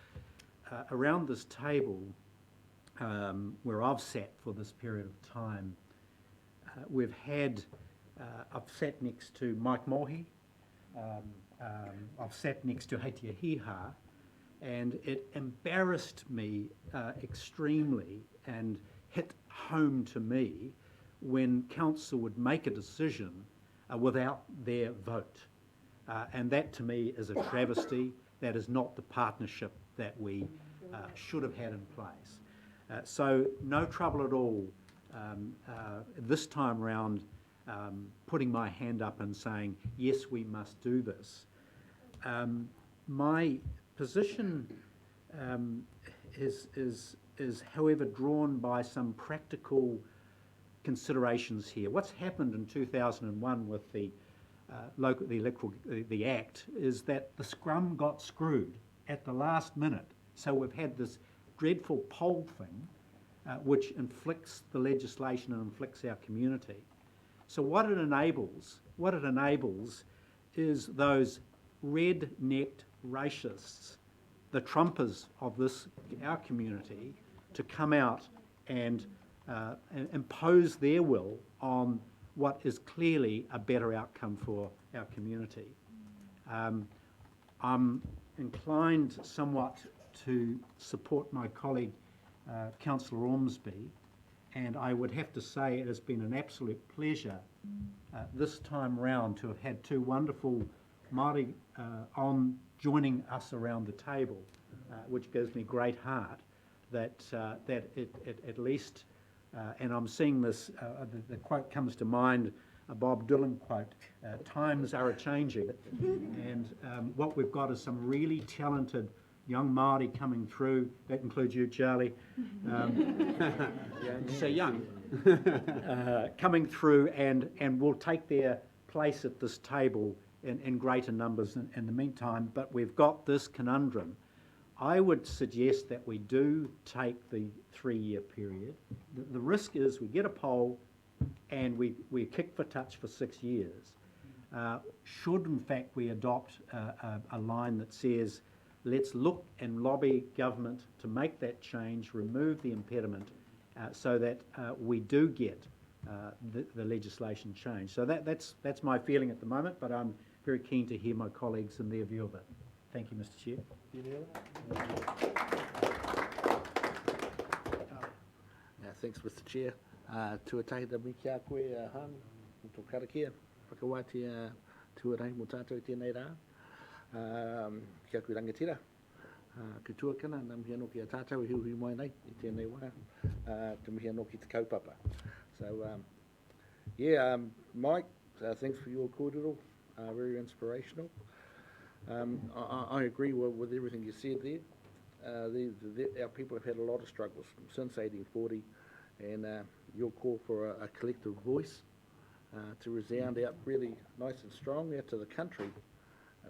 around this table, where I've sat for this period of time, we've had, I've sat next to Mike Mohi, I've sat next to Heitia Hiha, and it embarrassed me extremely and hit home to me when council would make a decision without their vote. And that to me is a travesty. That is not the partnership that we should have had in place. So no trouble at all this time round putting my hand up and saying, yes, we must do this. My position is however drawn by some practical considerations here. What's happened in 2001 with the the Act is that the scrum got screwed at the last minute. So we've had this dreadful poll thing which inflicts the legislation and inflicts our community. So what it enables is those red-necked racists, the Trumpers of our community, to come out and impose their will on what is clearly a better outcome for our community. I'm inclined somewhat to support my colleague, Councillor Ormsby, and I would have to say it has been an absolute pleasure this time round to have had 2 wonderful Māori joining us around the table, which gives me great heart that it at least, and I'm seeing this, the quote comes to mind, a Bob Dylan quote, times are a-changing, and what we've got is some really talented young Māori coming through. That includes you, Charlie. So young. Coming through and will take their place at this table in greater numbers in the meantime, but we've got this conundrum. I would suggest that we do take the 3-year period. The risk is we get a poll and we kick for touch for 6 years. Should in fact we adopt a line that says, let's look and lobby government to make that change, remove the impediment, so that we do get the legislation changed. So that's my feeling at the moment, but I'm very keen to hear my colleagues and their view of it. Thank you, Mr. Chair. Thanks, Mr. Chair. Tuatahi da mi kia koe han, tō karakia, whakawāti tuarai mo tātou i tēnei rā. Kia koe rangatira. Ki tuakana, nā mihi anō ki a tātou i hiuhi mai nei, i tēnei wā, te mihi anō ki te kaupapa. So, Mike, thanks for your kōrero, very inspirational. I agree with everything you said there. Our people have had a lot of struggles since 1840. and your call for a collective voice to resound out really nice and strong out to the country,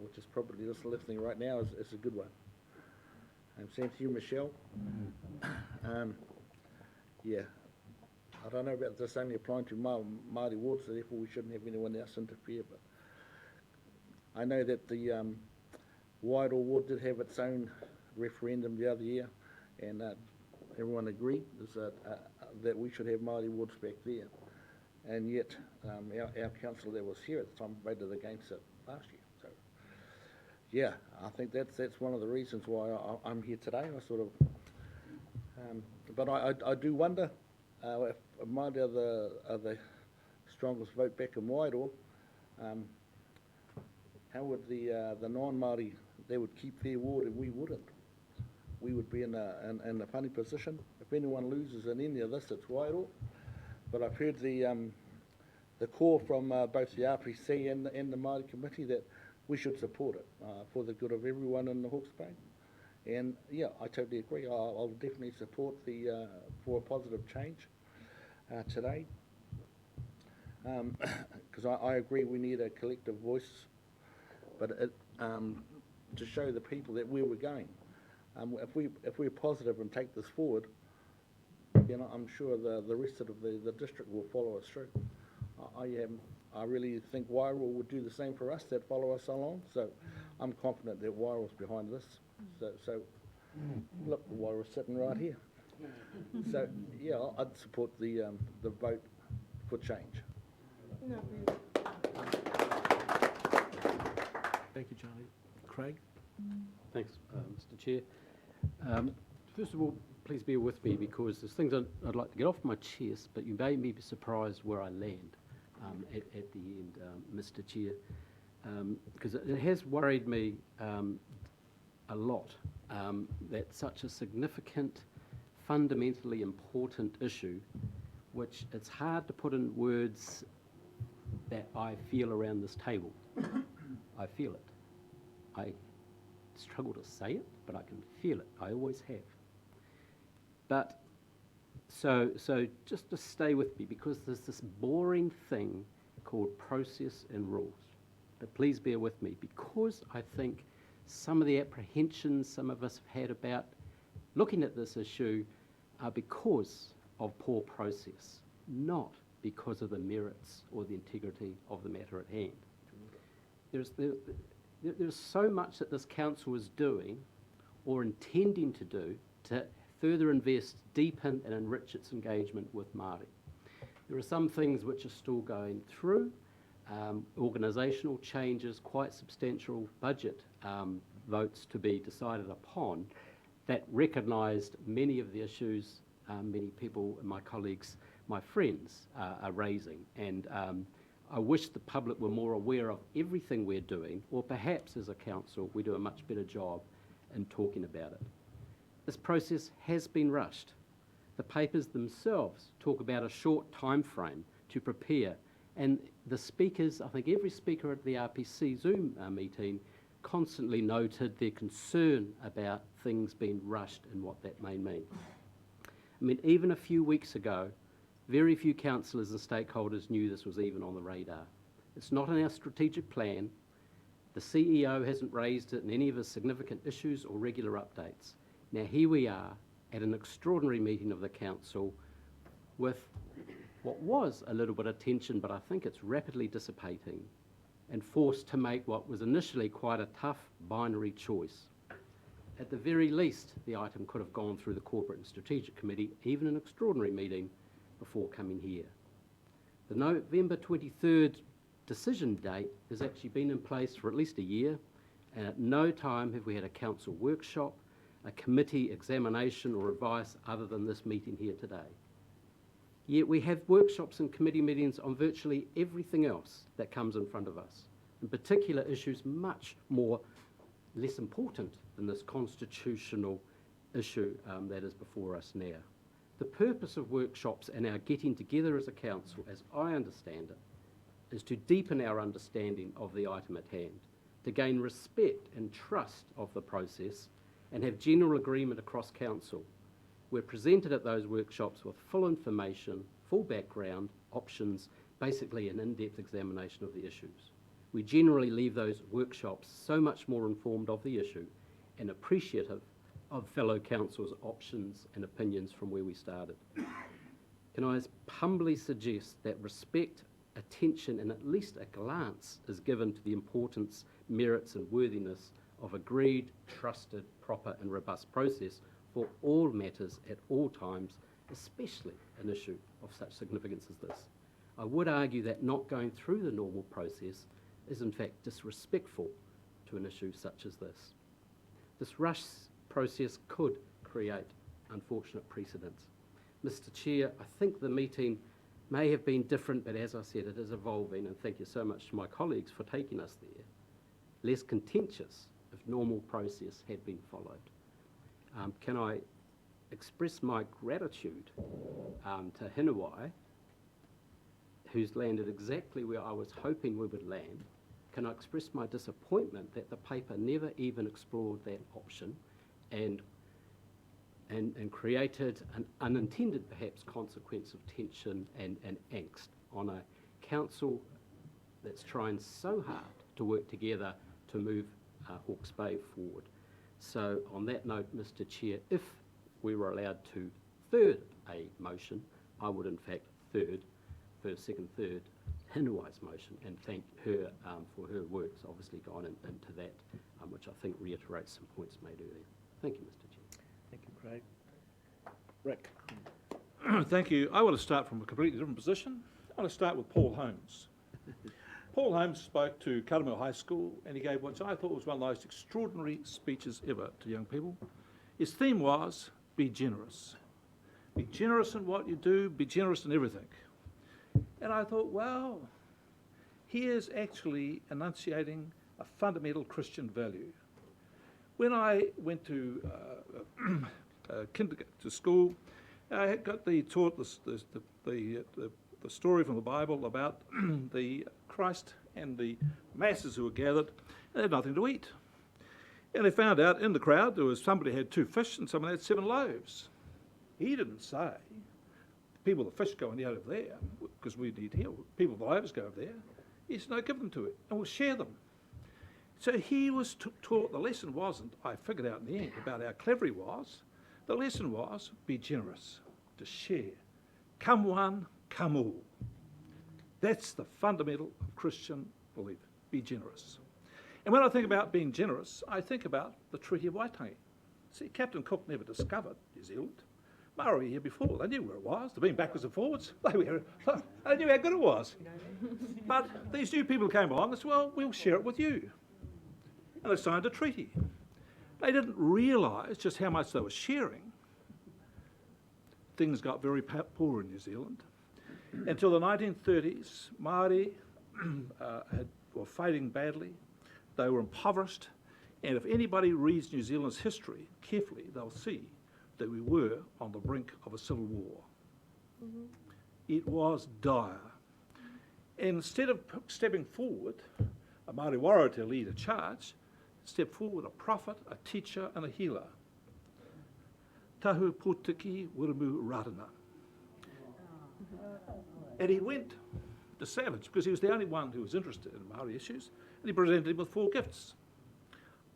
which is probably just listening right now, is a good one. Same to you, Michelle. Yeah, I don't know about this only applying to Māori wards, so therefore we shouldn't have anyone else interfere, but I know that the Wairoa ward did have its own referendum the other year, and everyone agreed that we should have Māori wards back there. And yet, our councillor that was here at the time voted against it last year. So, yeah, I think that's one of the reasons why I'm here today. I sort of, but I do wonder if Māori are the strongest vote back in Wairoa. How would the non-Māori, they would keep their ward and we wouldn't? We would be in a funny position. If anyone loses in any of this, it's Wairoa. But I've heard the call from both the RPC and the Māori committee that we should support it for the good of everyone in the Hawke's Bay. And yeah, I totally agree. I'll definitely support for a positive change today. Because I agree we need a collective voice, but to show the people that where we're going. If we're positive and take this forward, I'm sure the rest of the district will follow us through. I really think Wairoa would do the same for us, that follow us along. So I'm confident that Wairoa's behind this. So look, Wairoa's sitting right here. So yeah, I'd support the vote for change. Thank you, Charlie. Craig? Thanks, Mr. Chair. First of all, please bear with me because there's things I'd like to get off my chest, but you may be surprised where I land at the end, Mr. Chair, because it has worried me a lot that such a significant, fundamentally important issue, which it's hard to put in words that I feel around this table. I feel it. I struggle to say it, but I can feel it. I always have. But so just to stay with me, because there's this boring thing called process and rules. But please bear with me, because I think some of the apprehensions some of us have had about looking at this issue are because of poor process, not because of the merits or the integrity of the matter at hand. There's so much that this council is doing or intending to do to further invest, deepen and enrich its engagement with Māori. There are some things which are still going through, organisational changes, quite substantial budget votes to be decided upon that recognised many of the issues many people, my colleagues, my friends are raising. And I wish the public were more aware of everything we're doing, or perhaps as a council we do a much better job in talking about it. This process has been rushed. The papers themselves talk about a short time frame to prepare, and the speakers, I think every speaker at the RPC Zoom meeting constantly noted their concern about things being rushed and what that may mean. I mean, even a few weeks ago, very few councillors and stakeholders knew this was even on the radar. It's not in our strategic plan. The CEO hasn't raised it in any of his significant issues or regular updates. Now here we are at an extraordinary meeting of the council with what was a little bit of tension, but I think it's rapidly dissipating, and forced to make what was initially quite a tough binary choice. At the very least, the item could have gone through the Corporate and Strategic Committee, even an extraordinary meeting, before coming here. The November 23rd decision date has actually been in place for at least a year, and at no time have we had a council workshop, a committee examination or advice other than this meeting here today. Yet we have workshops and committee meetings on virtually everything else that comes in front of us, in particular issues much less important than this constitutional issue that is before us now. The purpose of workshops and our getting together as a council, as I understand it, is to deepen our understanding of the item at hand, to gain respect and trust of the process, and have general agreement across council. We're presented at those workshops with full information, full background, options, basically an in-depth examination of the issues. We generally leave those workshops so much more informed of the issue and appreciative of fellow councillors' options and opinions from where we started. Can I humbly suggest that respect, attention and at least a glance is given to the importance, merits and worthiness of agreed, trusted, proper and robust process for all matters at all times, especially an issue of such significance as this. I would argue that not going through the normal process is in fact disrespectful to an issue such as this. This rush process could create unfortunate precedents. Mr. Chair, I think the meeting may have been different, but as I said, it is evolving, and thank you so much to my colleagues for taking us there. Less contentious if normal process had been followed. Can I express my gratitude to Hinawai, who's landed exactly where I was hoping we would land. Can I express my disappointment that the paper never even explored that option and created an unintended, perhaps, consequence of tension and angst on a council that's trying so hard to work together to move Hawke's Bay forward. So on that note, Mr. Chair, if we were allowed to third a motion, I would in fact first, second, third, Hinawai's motion and thank her for her work's obviously gone into that, which I think reiterates some points made earlier. Thank you, Mr. Chair. Thank you, Craig. Rick. Thank you. I want to start from a completely different position. I want to start with Paul Holmes. Paul Holmes spoke to Karamel High School and he gave what I thought was one of the most extraordinary speeches ever to young people. His theme was, be generous. Be generous in what you do, be generous in everything. And I thought, wow, he is actually enunciating a fundamental Christian value. When I went to kindergarten, to school, I had got taught the story from the Bible about the Christ and the masses who were gathered, and they had nothing to eat. And they found out in the crowd there was somebody had 2 fish and someone had 7 loaves. He didn't say, people with the fish go and eat over there, because we need here. People with the loaves go over there. He said, no, give them to it, and we'll share them. So he was taught, the lesson wasn't, I figured out in the end, about how clever he was. The lesson was, be generous, to share. Come one, come all. That's the fundamental of Christian belief, be generous. And when I think about being generous, I think about the Treaty of Waitangi. See, Captain Cook never discovered New Zealand. Māori were here before, they knew where it was. They've been backwards and forwards. They knew how good it was. But these new people came along and said, well, we'll share it with you. And they signed a treaty. They didn't realise just how much they were sharing. Things got very poor in New Zealand. Until the 1930s, Māori were fading badly. They were impoverished. And if anybody reads New Zealand's history carefully, they'll see that we were on the brink of a civil war. Mm-hmm. It was dire. And instead of stepping forward, a Māori warrior to lead a charge, stepped forward a prophet, a teacher and a healer. Tahu Pūtiki Wiremu Ratana. And he went to Savage because he was the only one who was interested in Māori issues, and he presented him with 4 gifts.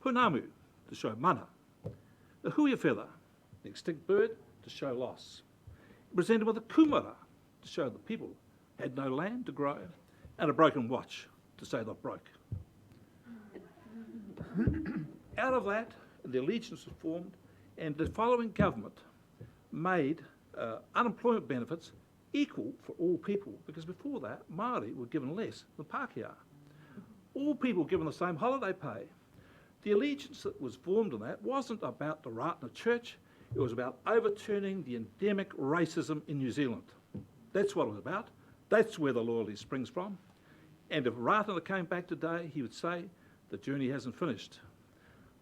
Punamu, to show mana. The huia feather, the extinct bird, to show loss. He presented him with a kumara, to show the people had no land to grow, and a broken watch, to say they're broke. Out of that, the allegiance was formed, and the following government made unemployment benefits equal for all people, because before that, Māori were given less than Pākehā. All people given the same holiday pay. The allegiance that was formed on that wasn't about the Ratana Church, it was about overturning the endemic racism in New Zealand. That's what it was about. That's where the loyalty springs from. And if Ratana came back today, he would say, the journey hasn't finished.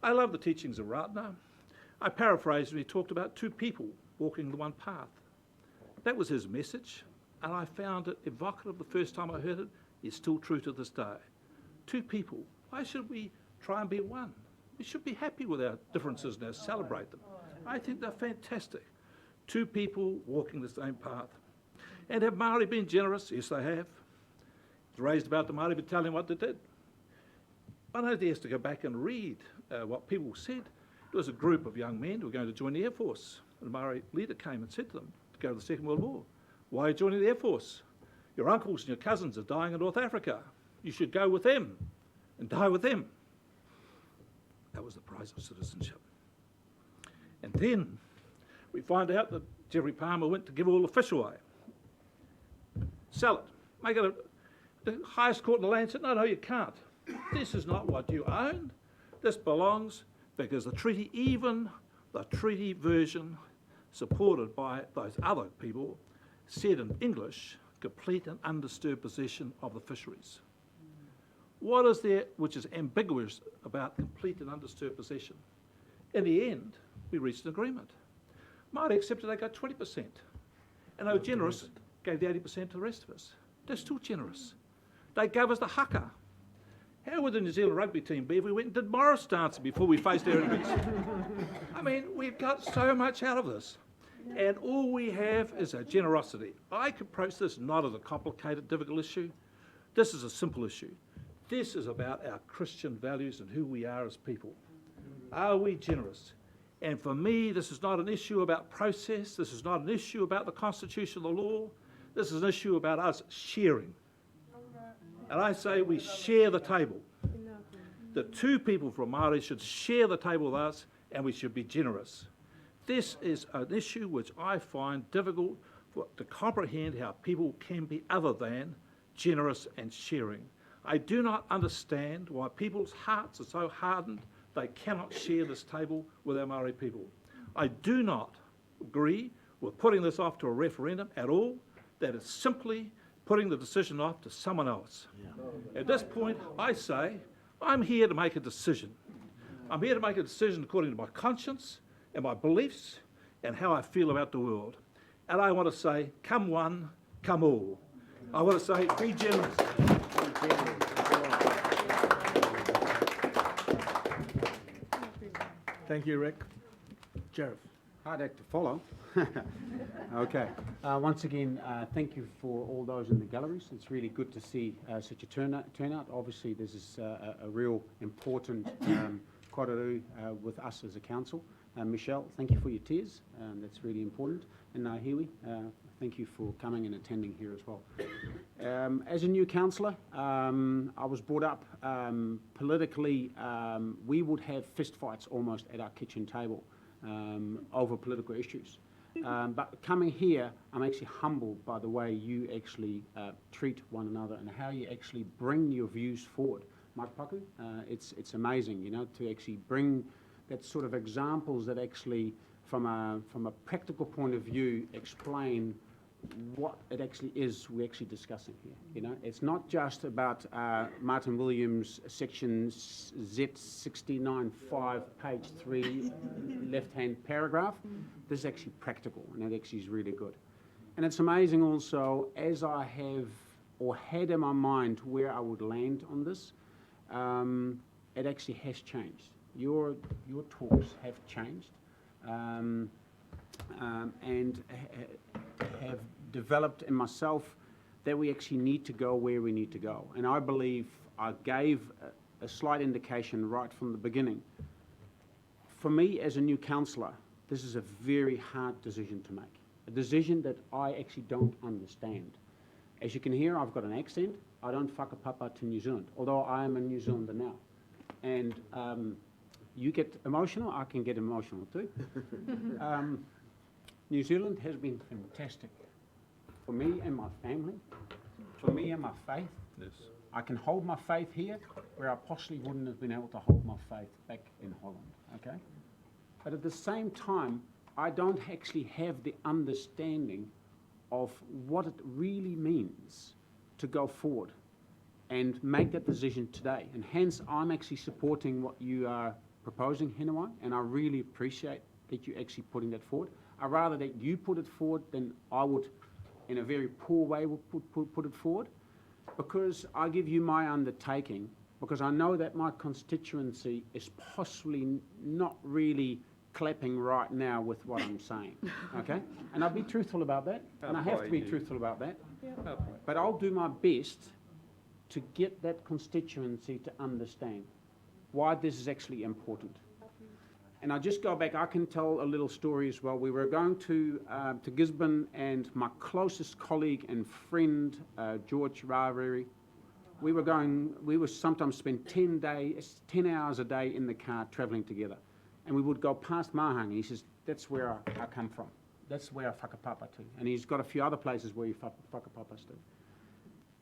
I love the teachings of Ratana. I paraphrased when he talked about 2 people walking the one path. That was his message, and I found it evocative the first time I heard it. It's still true to this day. 2 people. Why should we try and be one? We should be happy with our differences and celebrate them. I think they're fantastic. two people walking the same path. And have Māori been generous? Yes, they have. It's raised about the Māori battalion what they did. I know has to go back and read what people said. There was a group of young men who were going to join the Air Force. And the Māori leader came and said to them to go to the Second World War. Why are you joining the Air Force? Your uncles and your cousins are dying in North Africa. You should go with them and die with them. That was the price of citizenship. And then we find out that Jeffrey Palmer went to give all the fish away. Sell it. Make it the highest court in the land said, no, you can't. This is not what you own. This belongs because the treaty, even the treaty version supported by those other people, said in English, complete and undisturbed possession of the fisheries. What is there which is ambiguous about complete and undisturbed possession? In the end, we reached an agreement. Māori accepted they got 20%. And they were generous, gave the 80% to the rest of us. They're still generous. They gave us the haka. How would the New Zealand rugby team be if we went and did Morris dancing before we faced our enemies? I mean, we've got so much out of this. And all we have is our generosity. I approach this not as a complicated, difficult issue. This is a simple issue. This is about our Christian values and who we are as people. Are we generous? And for me, this is not an issue about process. This is not an issue about the Constitution, the law. This is an issue about us sharing. And I say we share the table. The two people from Māori should share the table with us, and we should be generous. This is an issue which I find difficult to comprehend how people can be other than generous and sharing. I do not understand why people's hearts are so hardened they cannot share this table with our Māori people. I do not agree with putting this off to a referendum at all. That is simply putting the decision off to someone else. At this point, I say, I'm here to make a decision. I'm here to make a decision according to my conscience and my beliefs and how I feel about the world. And I want to say, come one, come all. I want to say, be generous. Thank you, Rick. Sheriff. Hard act to follow. Okay. Once again, thank you for all those in the galleries. It's really good to see such a turnout. Obviously, this is a real important korero with us as a council. Michelle, thank you for your tears. That's really important. And Hiwi, thank you for coming and attending here as well. As a new councillor, I was brought up politically. We would have fistfights almost at our kitchen table over political issues. But coming here, I'm actually humbled by the way you actually treat one another and how you actually bring your views forward. Mike Paku, it's amazing, you know, to actually bring that sort of examples that actually, from a practical point of view, explain what it actually is we're actually discussing here. You know, it's not just about Martin Williams' section Z69.5, page 3, left-hand paragraph. This is actually practical, and it actually is really good. And it's amazing also, as I have or had in my mind where I would land on this, it actually has changed. Your talks have changed. And have developed in myself that we actually need to go where we need to go. And I believe I gave a slight indication right from the beginning. For me as a new councillor, this is a very hard decision to make. A decision that I actually don't understand. As you can hear, I've got an accent. I don't whakapapa to New Zealand, although I am a New Zealander now. And you get emotional, I can get emotional too. New Zealand has been fantastic for me and my family, for me and my faith. Yes. I can hold my faith here where I possibly wouldn't have been able to hold my faith back in Holland, okay? But at the same time, I don't actually have the understanding of what it really means to go forward and make that decision today. And hence, I'm actually supporting what you are proposing, Hinawai, and I really appreciate that you're actually putting that forward. I'd rather that you put it forward than I would, in a very poor way, put it forward, because I give you my undertaking, because I know that my constituency is possibly not really clapping right now with what I'm saying, okay? And I'll be truthful about that, and I have to be truthful about that. But I'll do my best to get that constituency to understand why this is actually important. And I'll just go back, I can tell a little story as well. We were going to Gisborne, and my closest colleague and friend, George Rawiri, we would sometimes spend 10 hours a day in the car travelling together. And we would go past Mahang, and he says, that's where I come from. That's where I whakapapa to. And he's got a few other places where he whakapapas to.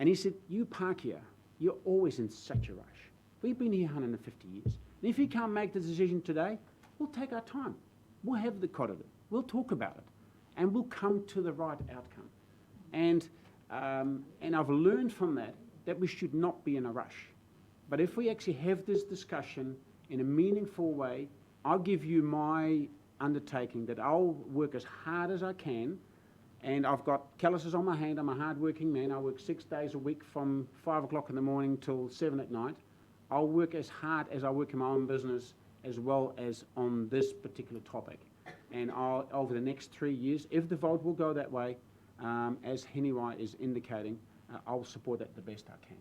And he said, you park here, you're always in such a rush. We've been here 150 years. And if you can't make the decision today, we'll take our time. We'll have the korero. We'll talk about it. And we'll come to the right outcome. And I've learned from that we should not be in a rush. But if we actually have this discussion in a meaningful way, I'll give you my undertaking that I'll work as hard as I can. And I've got calluses on my hand. I'm a hard-working man. I work 6 days a week from 5 o'clock in the morning till 7 at night. I'll work as hard as I work in my own business as well as on this particular topic. And over the next 3 years, if the vote will go that way, as Heniwai is indicating, I'll support that the best I can.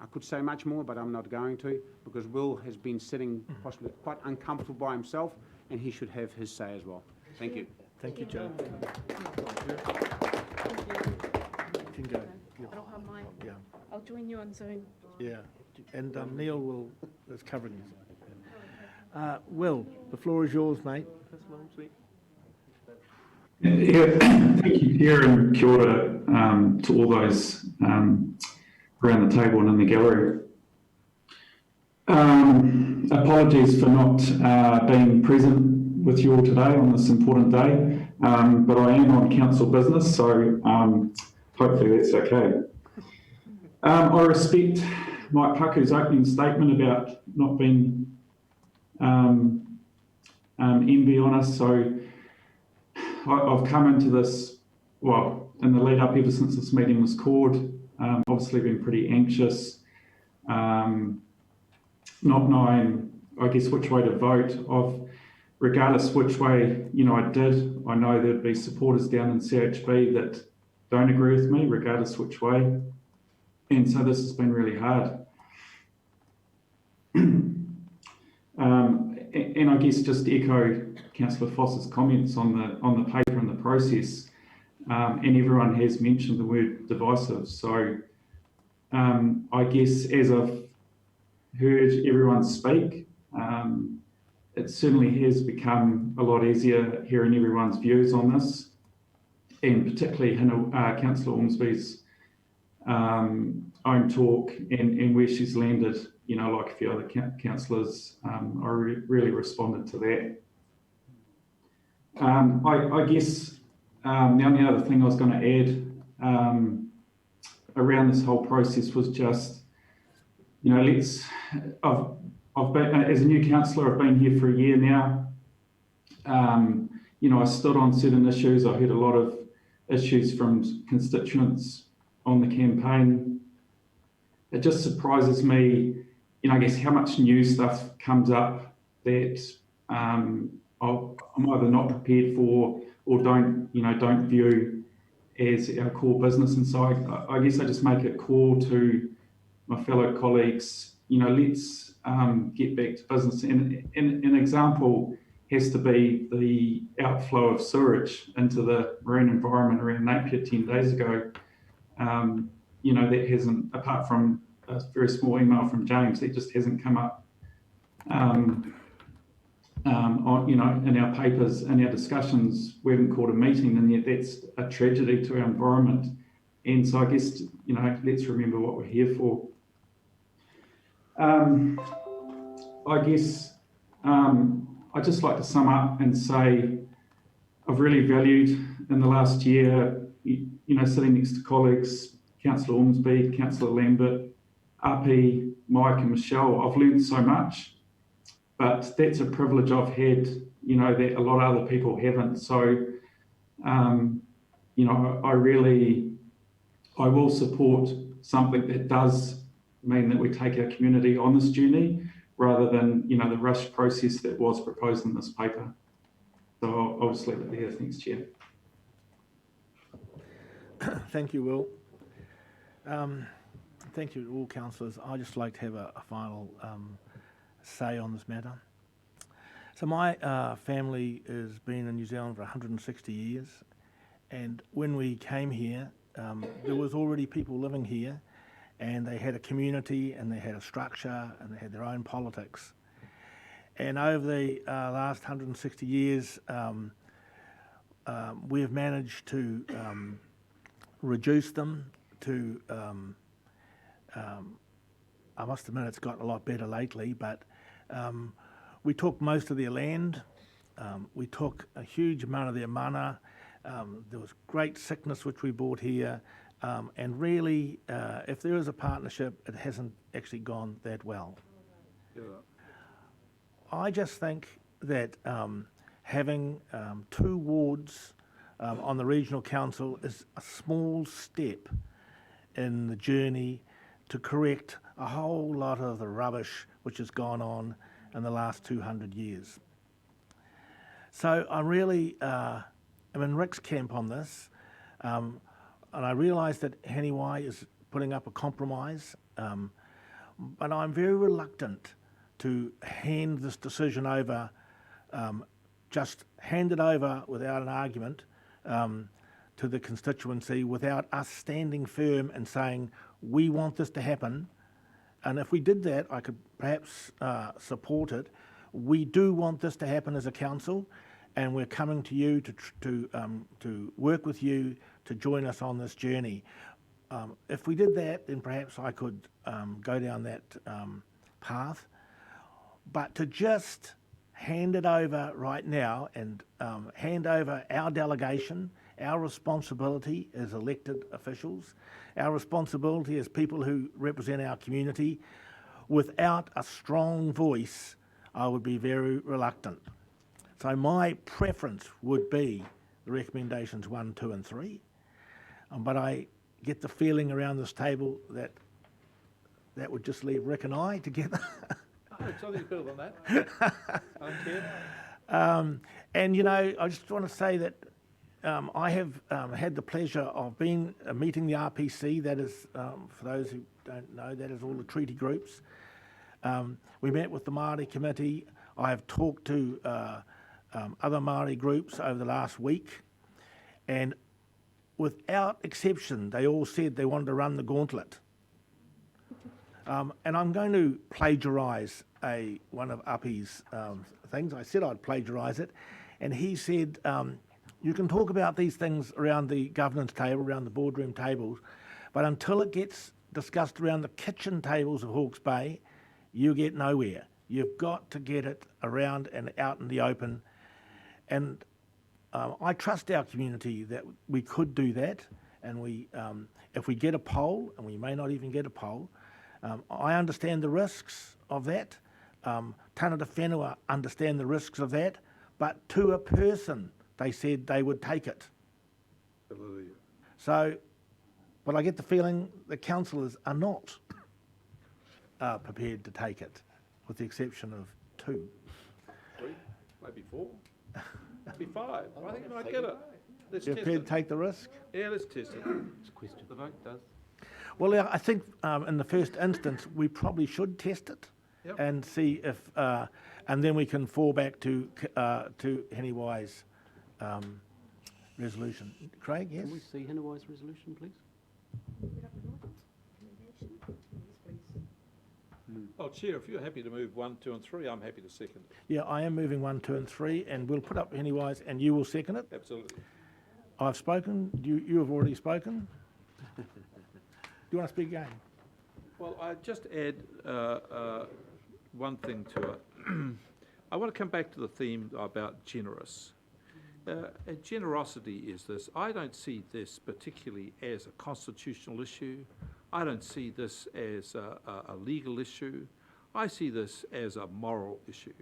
I could say much more, but I'm not going to, because Will has been sitting possibly quite uncomfortable by himself, and he should have his say as well. Thank you. Thank you, Joe. Yeah. I'll join you on Zoom. Yeah, and Neil is covering you. Will, the floor is yours, mate. Yeah, thank you, Chair, and kia ora to all those around the table and in the gallery. Apologies for not being present with you all today on this important day, but I am on council business, so hopefully that's okay. I respect Mike Paku's opening statement about not being envy on us, so I've come into this, well, in the lead up ever since this meeting was called, obviously been pretty anxious, not knowing, I guess, which way to vote. Regardless which way, I did, I know there'd be supporters down in CHB that don't agree with me, regardless which way. And so this has been really hard. And I guess just to echo Councillor Foss's comments on the paper and the process, and everyone has mentioned the word divisive. So I guess as I've heard everyone speak, it certainly has become a lot easier hearing everyone's views on this, and particularly Councillor Ormsby's own talk and where she's landed, like a few other councillors. I really responded to that. I guess the only other thing I was going to add around this whole process was just, I've been, as a new councillor, I've been here for a year now. I stood on certain issues. I heard a lot of issues from constituents on the campaign. It just surprises me, I guess, how much new stuff comes up that I'm either not prepared for or don't view as our core business. And so I guess I just make a call to my fellow colleagues, let's get back to business. And an example has to be the outflow of sewage into the marine environment around Napier 10 days ago. That hasn't, apart from a very small email from James, that just hasn't come up in our papers, in our discussions. We haven't called a meeting, and yet that's a tragedy to our environment. And so I guess, let's remember what we're here for. I guess I'd just like to sum up and say I've really valued in the last year, sitting next to colleagues, Councillor Ormsby, Councillor Lambert, RP, Mike and Michelle. I've learned so much, but that's a privilege I've had, that a lot of other people haven't. So, I will support something that does mean that we take our community on this journey rather than, the rush process that was proposed in this paper. So I'll just leave it there. Thanks, Chair. Thank you, Will. Thank you to all councillors. I'd just like to have a final say on this matter. So my family has been in New Zealand for 160 years, and when we came here, there was already people living here, and they had a community, and they had a structure, and they had their own politics. And over the last 160 years, we have managed to reduce them to, I must admit it's gotten a lot better lately, but we took most of their land, we took a huge amount of their mana, there was great sickness which we brought here, and really, if there is a partnership, it hasn't actually gone that well. Yeah. I just think that having 2 wards on the regional council is a small step in the journey to correct a whole lot of the rubbish which has gone on in the last 200 years. So I really am in Rick's camp on this, and I realise that Haniwai is putting up a compromise, but I'm very reluctant to hand this decision over, just hand it over without an argument to the constituency, without us standing firm and saying, we want this to happen. And if we did that, I could perhaps support it. We do want this to happen as a council, and we're coming to you to work with you to join us on this journey. If we did that, then perhaps I could go down that path. But to just hand it over right now and hand over our delegation, our responsibility as elected officials, our responsibility as people who represent our community, without a strong voice, I would be very reluctant. So my preference would be the recommendations 1, 2 and 3, but I get the feeling around this table that that would just leave Rick and I together. It's something better than that. And you know, I just want to say that I have had the pleasure of meeting the RPC. That is, for those who don't know, that is all the treaty groups. We met with the Māori committee. I have talked to other Māori groups over the last week, and without exception, they all said they wanted to run the gauntlet. And I'm going to plagiarise one of Uppy's things. I said I'd plagiarise it, and he said, you can talk about these things around the governance table, around the boardroom tables, but until it gets discussed around the kitchen tables of Hawke's Bay, you get nowhere. You've got to get it around and out in the open. And I trust our community that we could do that, and if we get a poll, and we may not even get a poll, I understand the risks of that. Tāngata whenua understand the risks of that, but to a person, they said they would take it. Hallelujah. So, but I get the feeling the councillors are not prepared to take it, with the exception of 2. 3, maybe 4, maybe 5. I think we might get it. Let's You're test prepared it. to take the risk? Yeah, let's test it. It's a question. The vote does. Well, I think in the first instance, we probably should test it. Yep. And see if, and then we can fall back to Haniwai's resolution. Craig, yes? Can we see Haniwai's resolution, please? Oh, Chair, if you're happy to move 1, 2 and 3, I'm happy to second it. Yeah, I am moving 1, 2 and 3, and we'll put up Haniwai's, and you will second it. Absolutely. I've spoken. You have already spoken. Do you want to speak again? Well, I just add one thing to it. I want to come back to the theme about generous. Generosity is this. I don't see this particularly as a constitutional issue. I don't see this as a legal issue. I see this as a moral issue.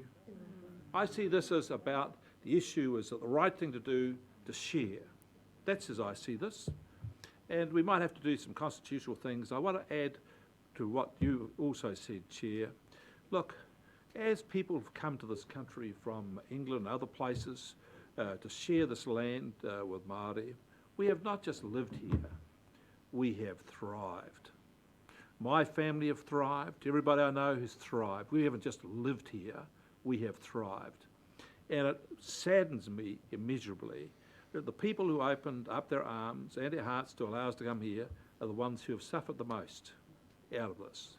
I see this as about the issue is that the right thing to do to share. That's as I see this. And we might have to do some constitutional things. I want to add to what you also said, Chair. Look, as people have come to this country from England and other places, to share this land with Māori. We have not just lived here, we have thrived. My family have thrived, everybody I know has thrived. We haven't just lived here, we have thrived. And it saddens me immeasurably that the people who opened up their arms and their hearts to allow us to come here are the ones who have suffered the most out of this.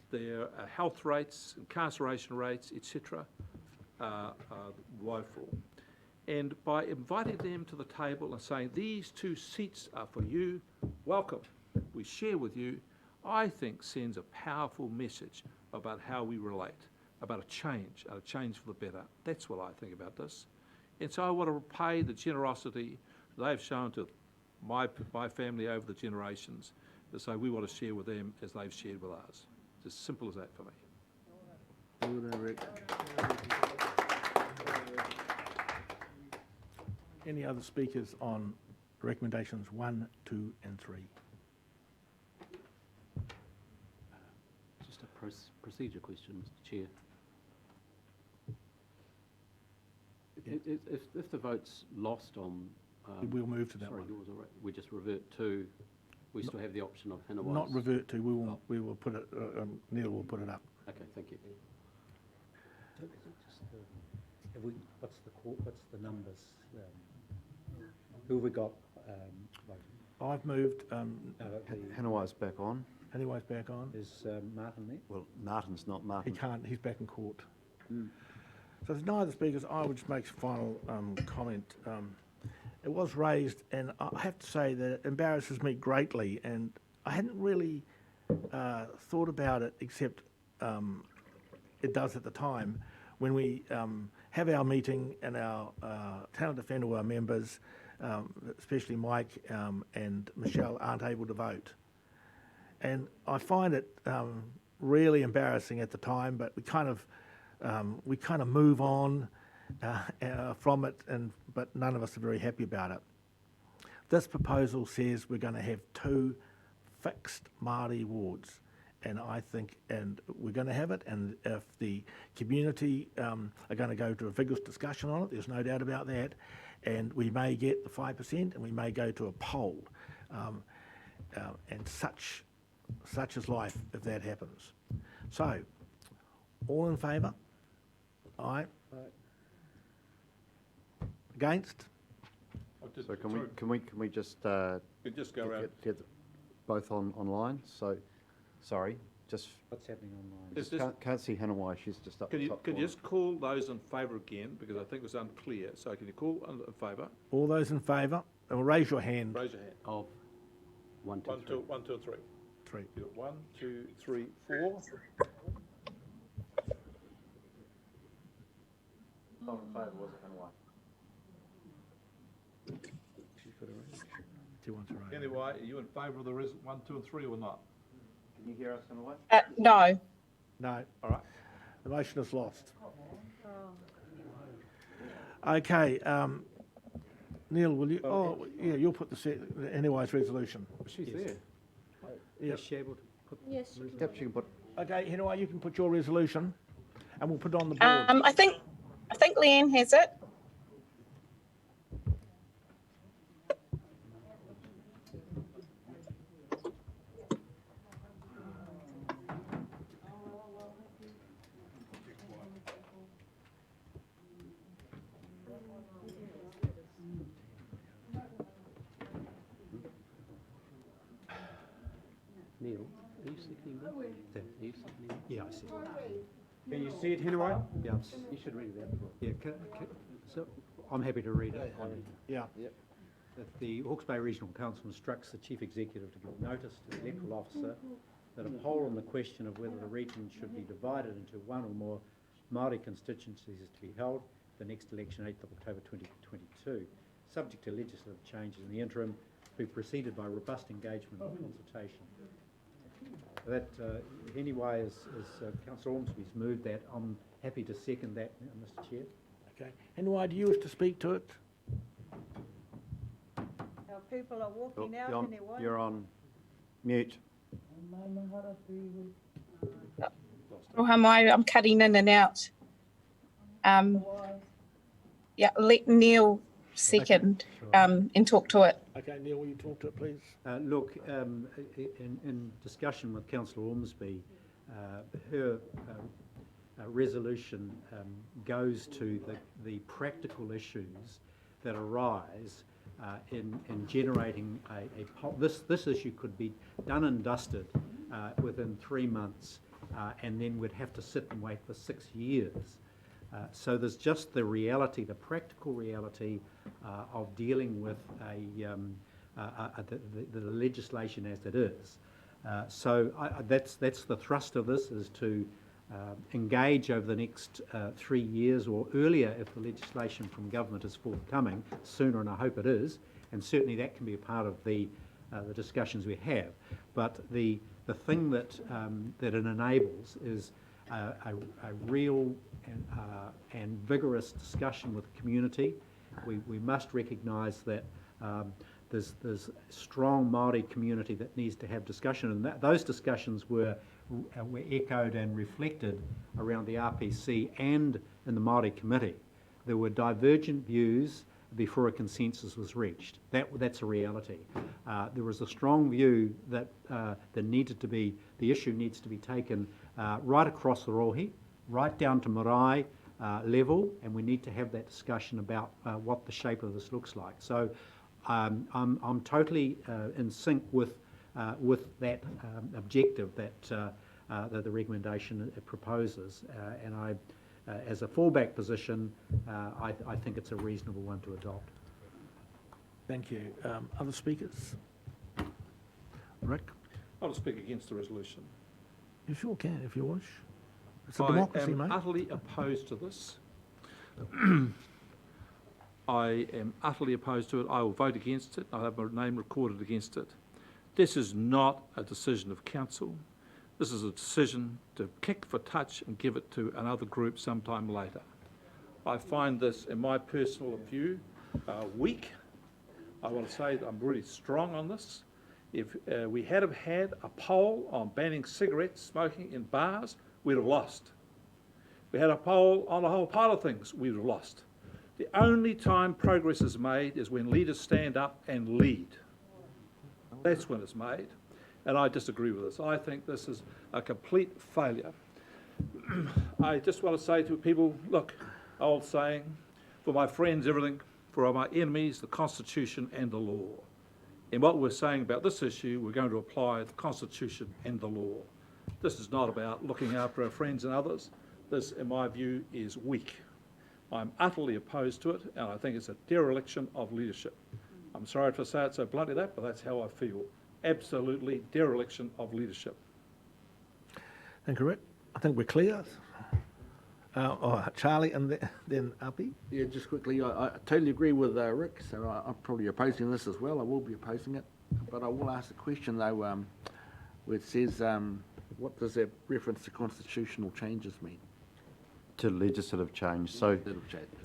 Their health rates, incarceration rates, etc. are woeful. And by inviting them to the table and saying, these 2 seats are for you, welcome, we share with you, I think sends a powerful message about how we relate, about a change for the better. That's what I think about this. And so I want to repay the generosity they've shown to my family over the generations, and so we want to share with them as they've shared with us. It's as simple as that for me. Any other speakers on recommendations 1, 2 and 3? Just a procedure question, Mr. Chair. If the vote's lost on... we'll move to that one. Yours, all right. We just revert to... We still have the option of Hanawai's... Not revert to, we will put it, Neil will put it up. Okay, thank you. What's the numbers? Who have we got voting? I've moved, Hanawai's back on. Hanawai's back on. Is Martin there? Well, Martin's not Martin. He can't, he's back in court. So there's no other speakers. I would just make a final comment. It was raised, and I have to say that it embarrasses me greatly, and I hadn't really thought about it, except it does at the time, when we have our meeting and our talented whenua members, especially Mike and Michelle, aren't able to vote. And I find it really embarrassing at the time, but we kind of move on from it, but none of us are very happy about it. This proposal says we're going to have 2 fixed Māori wards, and I think, and we're going to have it, and if the community are going to go to a vigorous discussion on it, there's no doubt about that, and we may get the 5%, and we may go to a poll, and such is life if that happens. So, all in favour? Aye. Against? So can we just You just go around. get both online? So, sorry, just What's happening online? can't see Hanawai. She's just up Can the you top can you corner. just call those in favour again, because I think it was unclear. So can you call in favour? All those in favour? And raise your hand. Raise your hand. Of 1, 2, 1, 2, 1, 2, and 3. 3. You got 1, 2, 3, 4. All in favour was Hanawai. 2, 1, 3. Anyway, are you in favour of the 1, 2, and 3 or not? Can you hear us, Hanawai? No. No. All right. The motion is lost. Okay, Neil, will you? Oh, yeah, you'll put Hanawai's resolution. She's Yes. there. Yeah. Is she able to put... Yes, you Perhaps you can put. Okay, Hanawai, you can put your resolution, and we'll put it on the board. I think Leanne has it. Neil, are you seconding that? Are you seconding that? Yeah, I see. Can you see it, Hanawai? Yeah, You should read it out. yeah. So I'm happy to read it. Yeah. That the Hawke's Bay Regional Council instructs the Chief Executive to give notice to the electoral officer that a poll on the question of whether the region should be divided into one or more Māori constituencies is to be held the next election, 8th of October 2022, subject to legislative changes in the interim, be preceded by robust engagement and consultation. That anyway, as Councillor Ormsby's moved that, I'm happy to second that, Mr. Chair. Okay. Hanawai, do you wish to speak to it? Our people are walking out You're and they're you're on mute. I'm cutting in and out. Yeah, let Neil second and talk to it. Okay, Neil, will you talk to it, please? Look, in discussion with Councillor Ormsby, her resolution goes to the practical issues that arise in generating this issue could be done and dusted within 3 months, and then we'd have to sit and wait for 6 years. So there's just the reality, the practical reality of dealing with the legislation as it is. So that's the thrust of this, is to engage over the next 3 years or earlier if the legislation from government is forthcoming, sooner, and I hope it is, and certainly that can be a part of the discussions we have. But the thing that it enables is a real and vigorous discussion with the community. We must recognise that there's strong Māori community that needs to have discussion, and those discussions were echoed and reflected around the RPC and in the Māori committee. There were divergent views before a consensus was reached. That's a reality. There was a strong view that the issue needs to be taken right across the rohi, right down to marae level, and we need to have that discussion about what the shape of this looks like. So I'm totally in sync with that objective that the recommendation proposes, and I, as a fallback position, I think it's a reasonable one to adopt. Thank you. Other speakers? Rick? I'll speak against the resolution. You sure can, if you wish. It's a I democracy, am mate. utterly opposed to this. I am utterly opposed to it. I will vote against it. I'll have my name recorded against it. This is not a decision of council. This is a decision to kick for touch and give it to another group sometime later. I find this, in my personal view, weak. I want to say that I'm really strong on this. If we had have had a poll on banning cigarette smoking in bars, we'd have lost. We had a poll on a whole pile of things, we'd have lost. The only time progress is made is when leaders stand up and lead. That's when it's made. And I disagree with this. I think this is a complete failure. I just want to say to people, look, old saying, for my friends, everything, for my enemies, the Constitution and the law. In what we're saying about this issue, we're going to apply the Constitution and the law. This is not about looking after our friends and others. This, in my view, is weak. I'm utterly opposed to it, and I think it's a dereliction of leadership. I'm sorry to say it so bluntly, but that's how I feel. Absolutely dereliction of leadership. Thank you, Rick. I think we're clear. Charlie and then Uppy. Yeah, just quickly, I totally agree with Rick, so I'm probably opposing this as well. I will be opposing it. But I will ask the question, though, where it says, what does that reference to constitutional changes mean? To legislative change. So,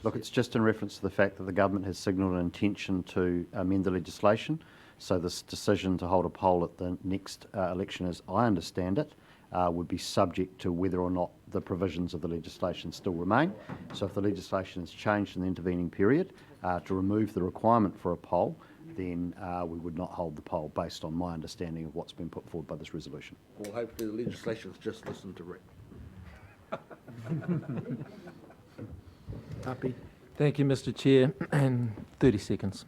look, it's just in reference to the fact that the government has signalled an intention to amend the legislation. So this decision to hold a poll at the next election, as I understand it, would be subject to whether or not the provisions of the legislation still remain. So if the legislation is changed in the intervening period to remove the requirement for a poll, then we would not hold the poll based on my understanding of what's been put forward by this resolution. Well, hopefully the legislation's just listened to Rick. Happy. Thank you, Mr. Chair, and 30 seconds.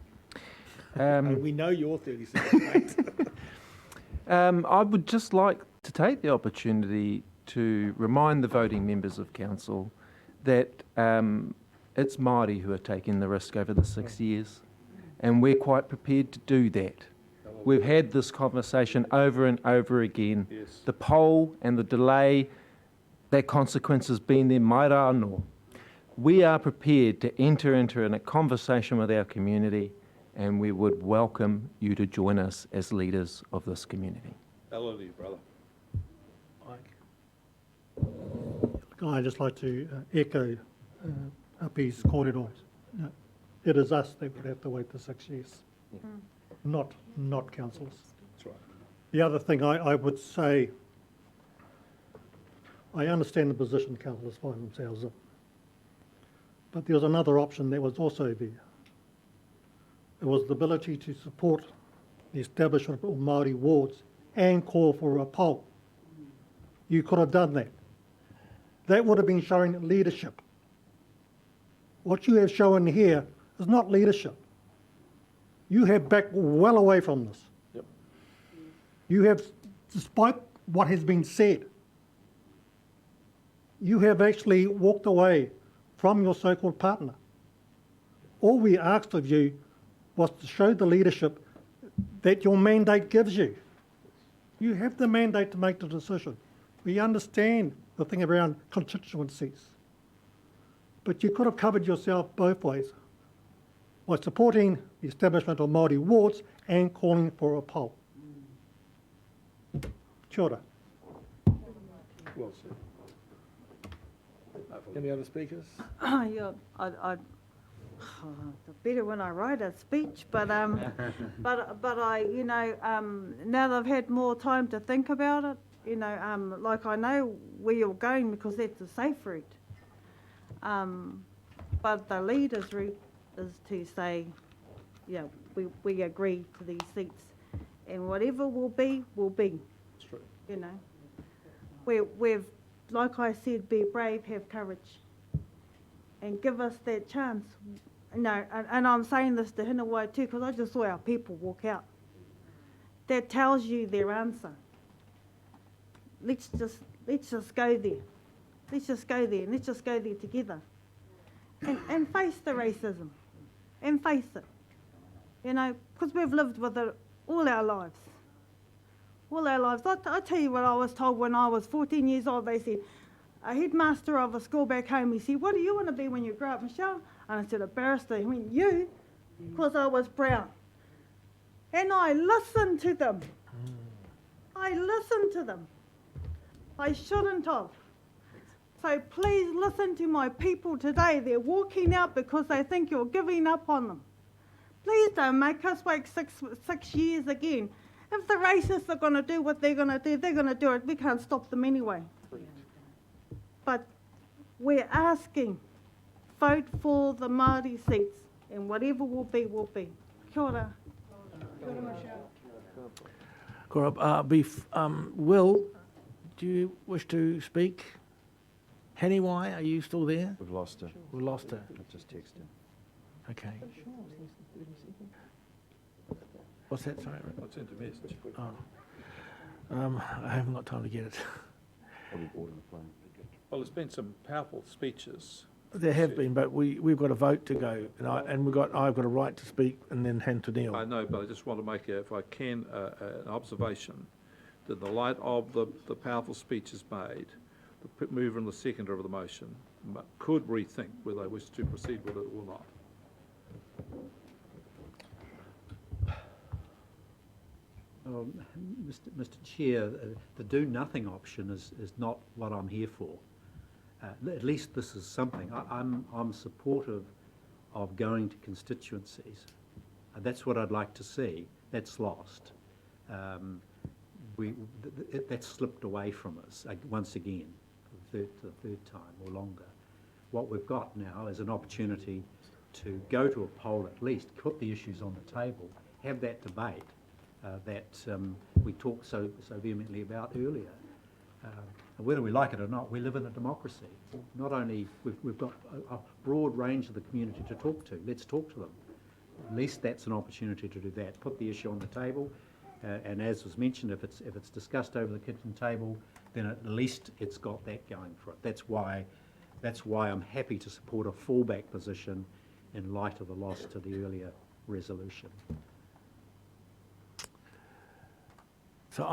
We know your 30 seconds, mate. I would just like to take the opportunity to remind the voting members of council that it's Māori who are taking the risk over the 6 years, and we're quite prepared to do that. We've had this conversation over and over again. Yes. The poll and the delay, that consequence has been there, mai rā anō. We are prepared to enter into a conversation with our community, and we would welcome you to join us as leaders of this community. Hallelujah, brother. I'd just like to echo Uppy's kōrero. It is us that would have to wait the 6 years, not councillors. That's right. The other thing I would say, I understand the position councillors find themselves in, But there was another option that was also there. It was the ability to support the establishment of Māori wards and call for a poll. You could have done that. That would have been showing leadership. What you have shown here is not leadership. You have backed well away from this. Yep. You have, despite what has been said, you have actually walked away from your so-called partner. All we asked of you was to show the leadership that your mandate gives you. You have the mandate to make the decision. We understand the thing around constituencies. But you could have covered yourself both ways by supporting the establishment of Māori wards and calling for a poll. Kia ora. Well said. Any other speakers? Yeah, it's better when I write a speech, but but I, you know, now that I've had more time to think about it, you know, like I know where you're going because that's a safe route. But the leader's route is to say, yeah, we agree to these seats, and whatever will be, will be. That's true. You know, we've, like I said, be brave, have courage, and give us that chance. No, and I'm saying this to Hinawai too, because I just saw our people walk out. That tells you their answer. Let's just go there. Let's just go there, and let's just go there together. And face the racism, and face it. You know, because we've lived with it all our lives. All our lives. I tell you what I was told when I was 14 years old. They said, a headmaster of a school back home, he said, what do you want to be when you grow up, Michelle? And I said, a barrister. He went, you? Because I was brown. And I listened to them. I listened to them. I shouldn't have. So please listen to my people today. They're walking out because they think you're giving up on them. Please don't make us wait six years again. If the racists are going to do what they're going to do, they're going to do it. We can't stop them anyway. But we're asking, vote for the Māori seats, and whatever will be, will be. Kia ora. Kia ora, Michelle. Will, do you wish to speak? Haniwai, are you still there? We've lost her. We lost her. I've just texted her. Okay. What's that? Sorry. I sent a message. Oh. I haven't got time to get it. Probably bored on the plane. Well, there's been some powerful speeches. There have been, but we've got a vote to go, and I've got a right to speak, and then hand to Neil. I know, but I just want to make, if I can, an observation that in the light of the powerful speeches made, the mover and the seconder of the motion could rethink whether they wish to proceed with it or not. Mr. Chair, the do-nothing option is not what I'm here for. At least this is something. I'm supportive of going to constituencies. That's what I'd like to see. That's lost. That's slipped away from us once again, for the third time or longer. What we've got now is an opportunity to go to a poll at least, put the issues on the table, have that debate that we talked so vehemently about earlier. Whether we like it or not, we live in a democracy. Not only we've got a broad range of the community to talk to. Let's talk to them. At least that's an opportunity to do that. Put the issue on the table, and as was mentioned, if it's discussed over the kitchen table, then at least it's got that going for it. That's why I'm happy to support a fallback position in light of the loss to the earlier resolution. So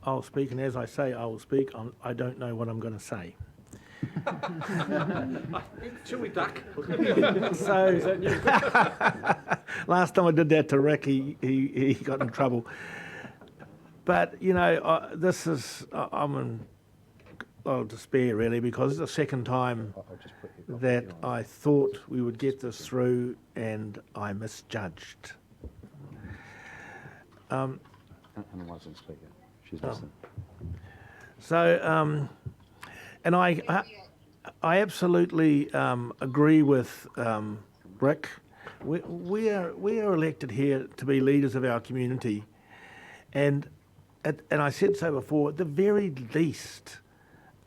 I'll speak, and as I say, I will speak. I don't know what I'm going to say. Shall we duck? So last time I did that to Rick, he got in trouble. But you know, this is I'm in despair really, because it's the second time that I thought we would get this through, and I misjudged. And wasn't speaker. She's listening. So, and I absolutely agree with Rick. We are elected here to be leaders of our community, and I said so before. At the very least,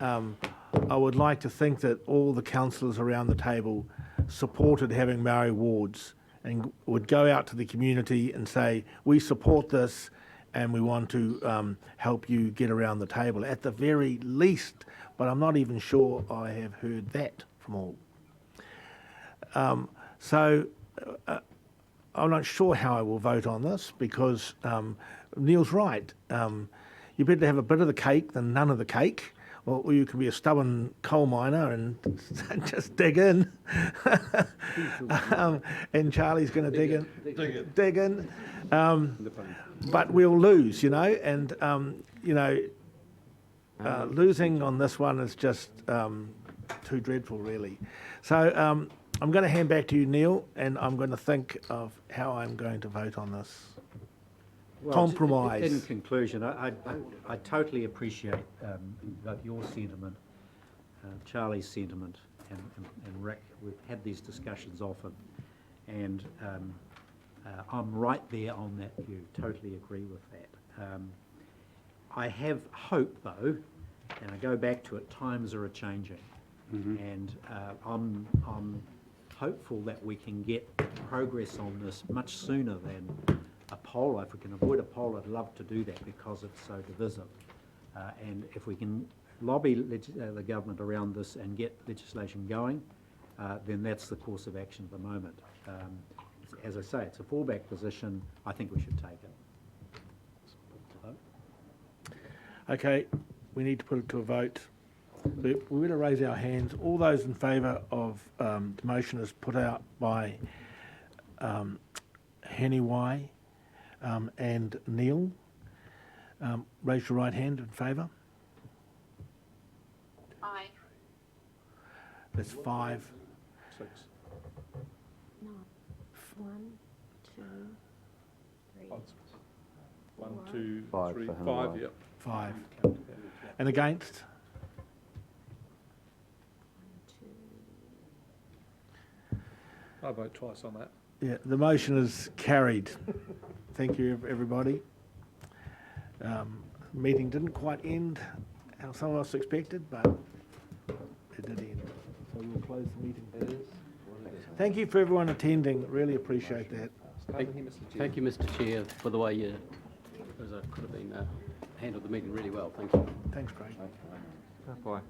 I would like to think that all the councillors around the table supported having Maori wards and would go out to the community and say, we support this and we want to help you get around the table, at the very least. But I'm not even sure I have heard that from all. So I'm not sure how I will vote on this, because Neil's right. You better have a bit of the cake than none of the cake, or you can be a stubborn coal miner and just dig in. And Charlie's going to dig in. But we'll lose, you know, and losing on this one is just too dreadful, really. So I'm going to hand back to you, Neil, and I'm going to think of how I'm going to vote on this. Well, Compromise. In conclusion, I totally appreciate both your sentiment, Charlie's sentiment, and Rick. We've had these discussions often, and I'm right there on that view. Totally agree with that. I have hope, though, and I go back to it. Times are a-changing, and I'm hopeful that we can get progress on this much sooner than a poll. If we can avoid a poll, I'd love to do that, because it's so divisive. And if we can lobby the government around this and get legislation going, then that's the course of action at the moment. As I say, it's a fallback position. I think we should take it. Okay, we need to put it to a vote. We're going to raise our hands. All those in favour of the motion as put out by Henny Y and Neil, raise your right hand in favour. Aye. That's 5. 6. No. 1, 2, 3. 1, 2, 5 3, for 5. Hanawai. Yep. 5. And against? 1, 2. I vote twice on that. Yeah, the motion is carried. Thank you, everybody. Meeting didn't quite end how some of us expected, but it did end. So we'll close the meeting. Thank you for everyone attending. Really appreciate that. Thank you, Mr. Chair, for the way you could have been handled the meeting really well. Thank you. Thanks, Craig. Bye.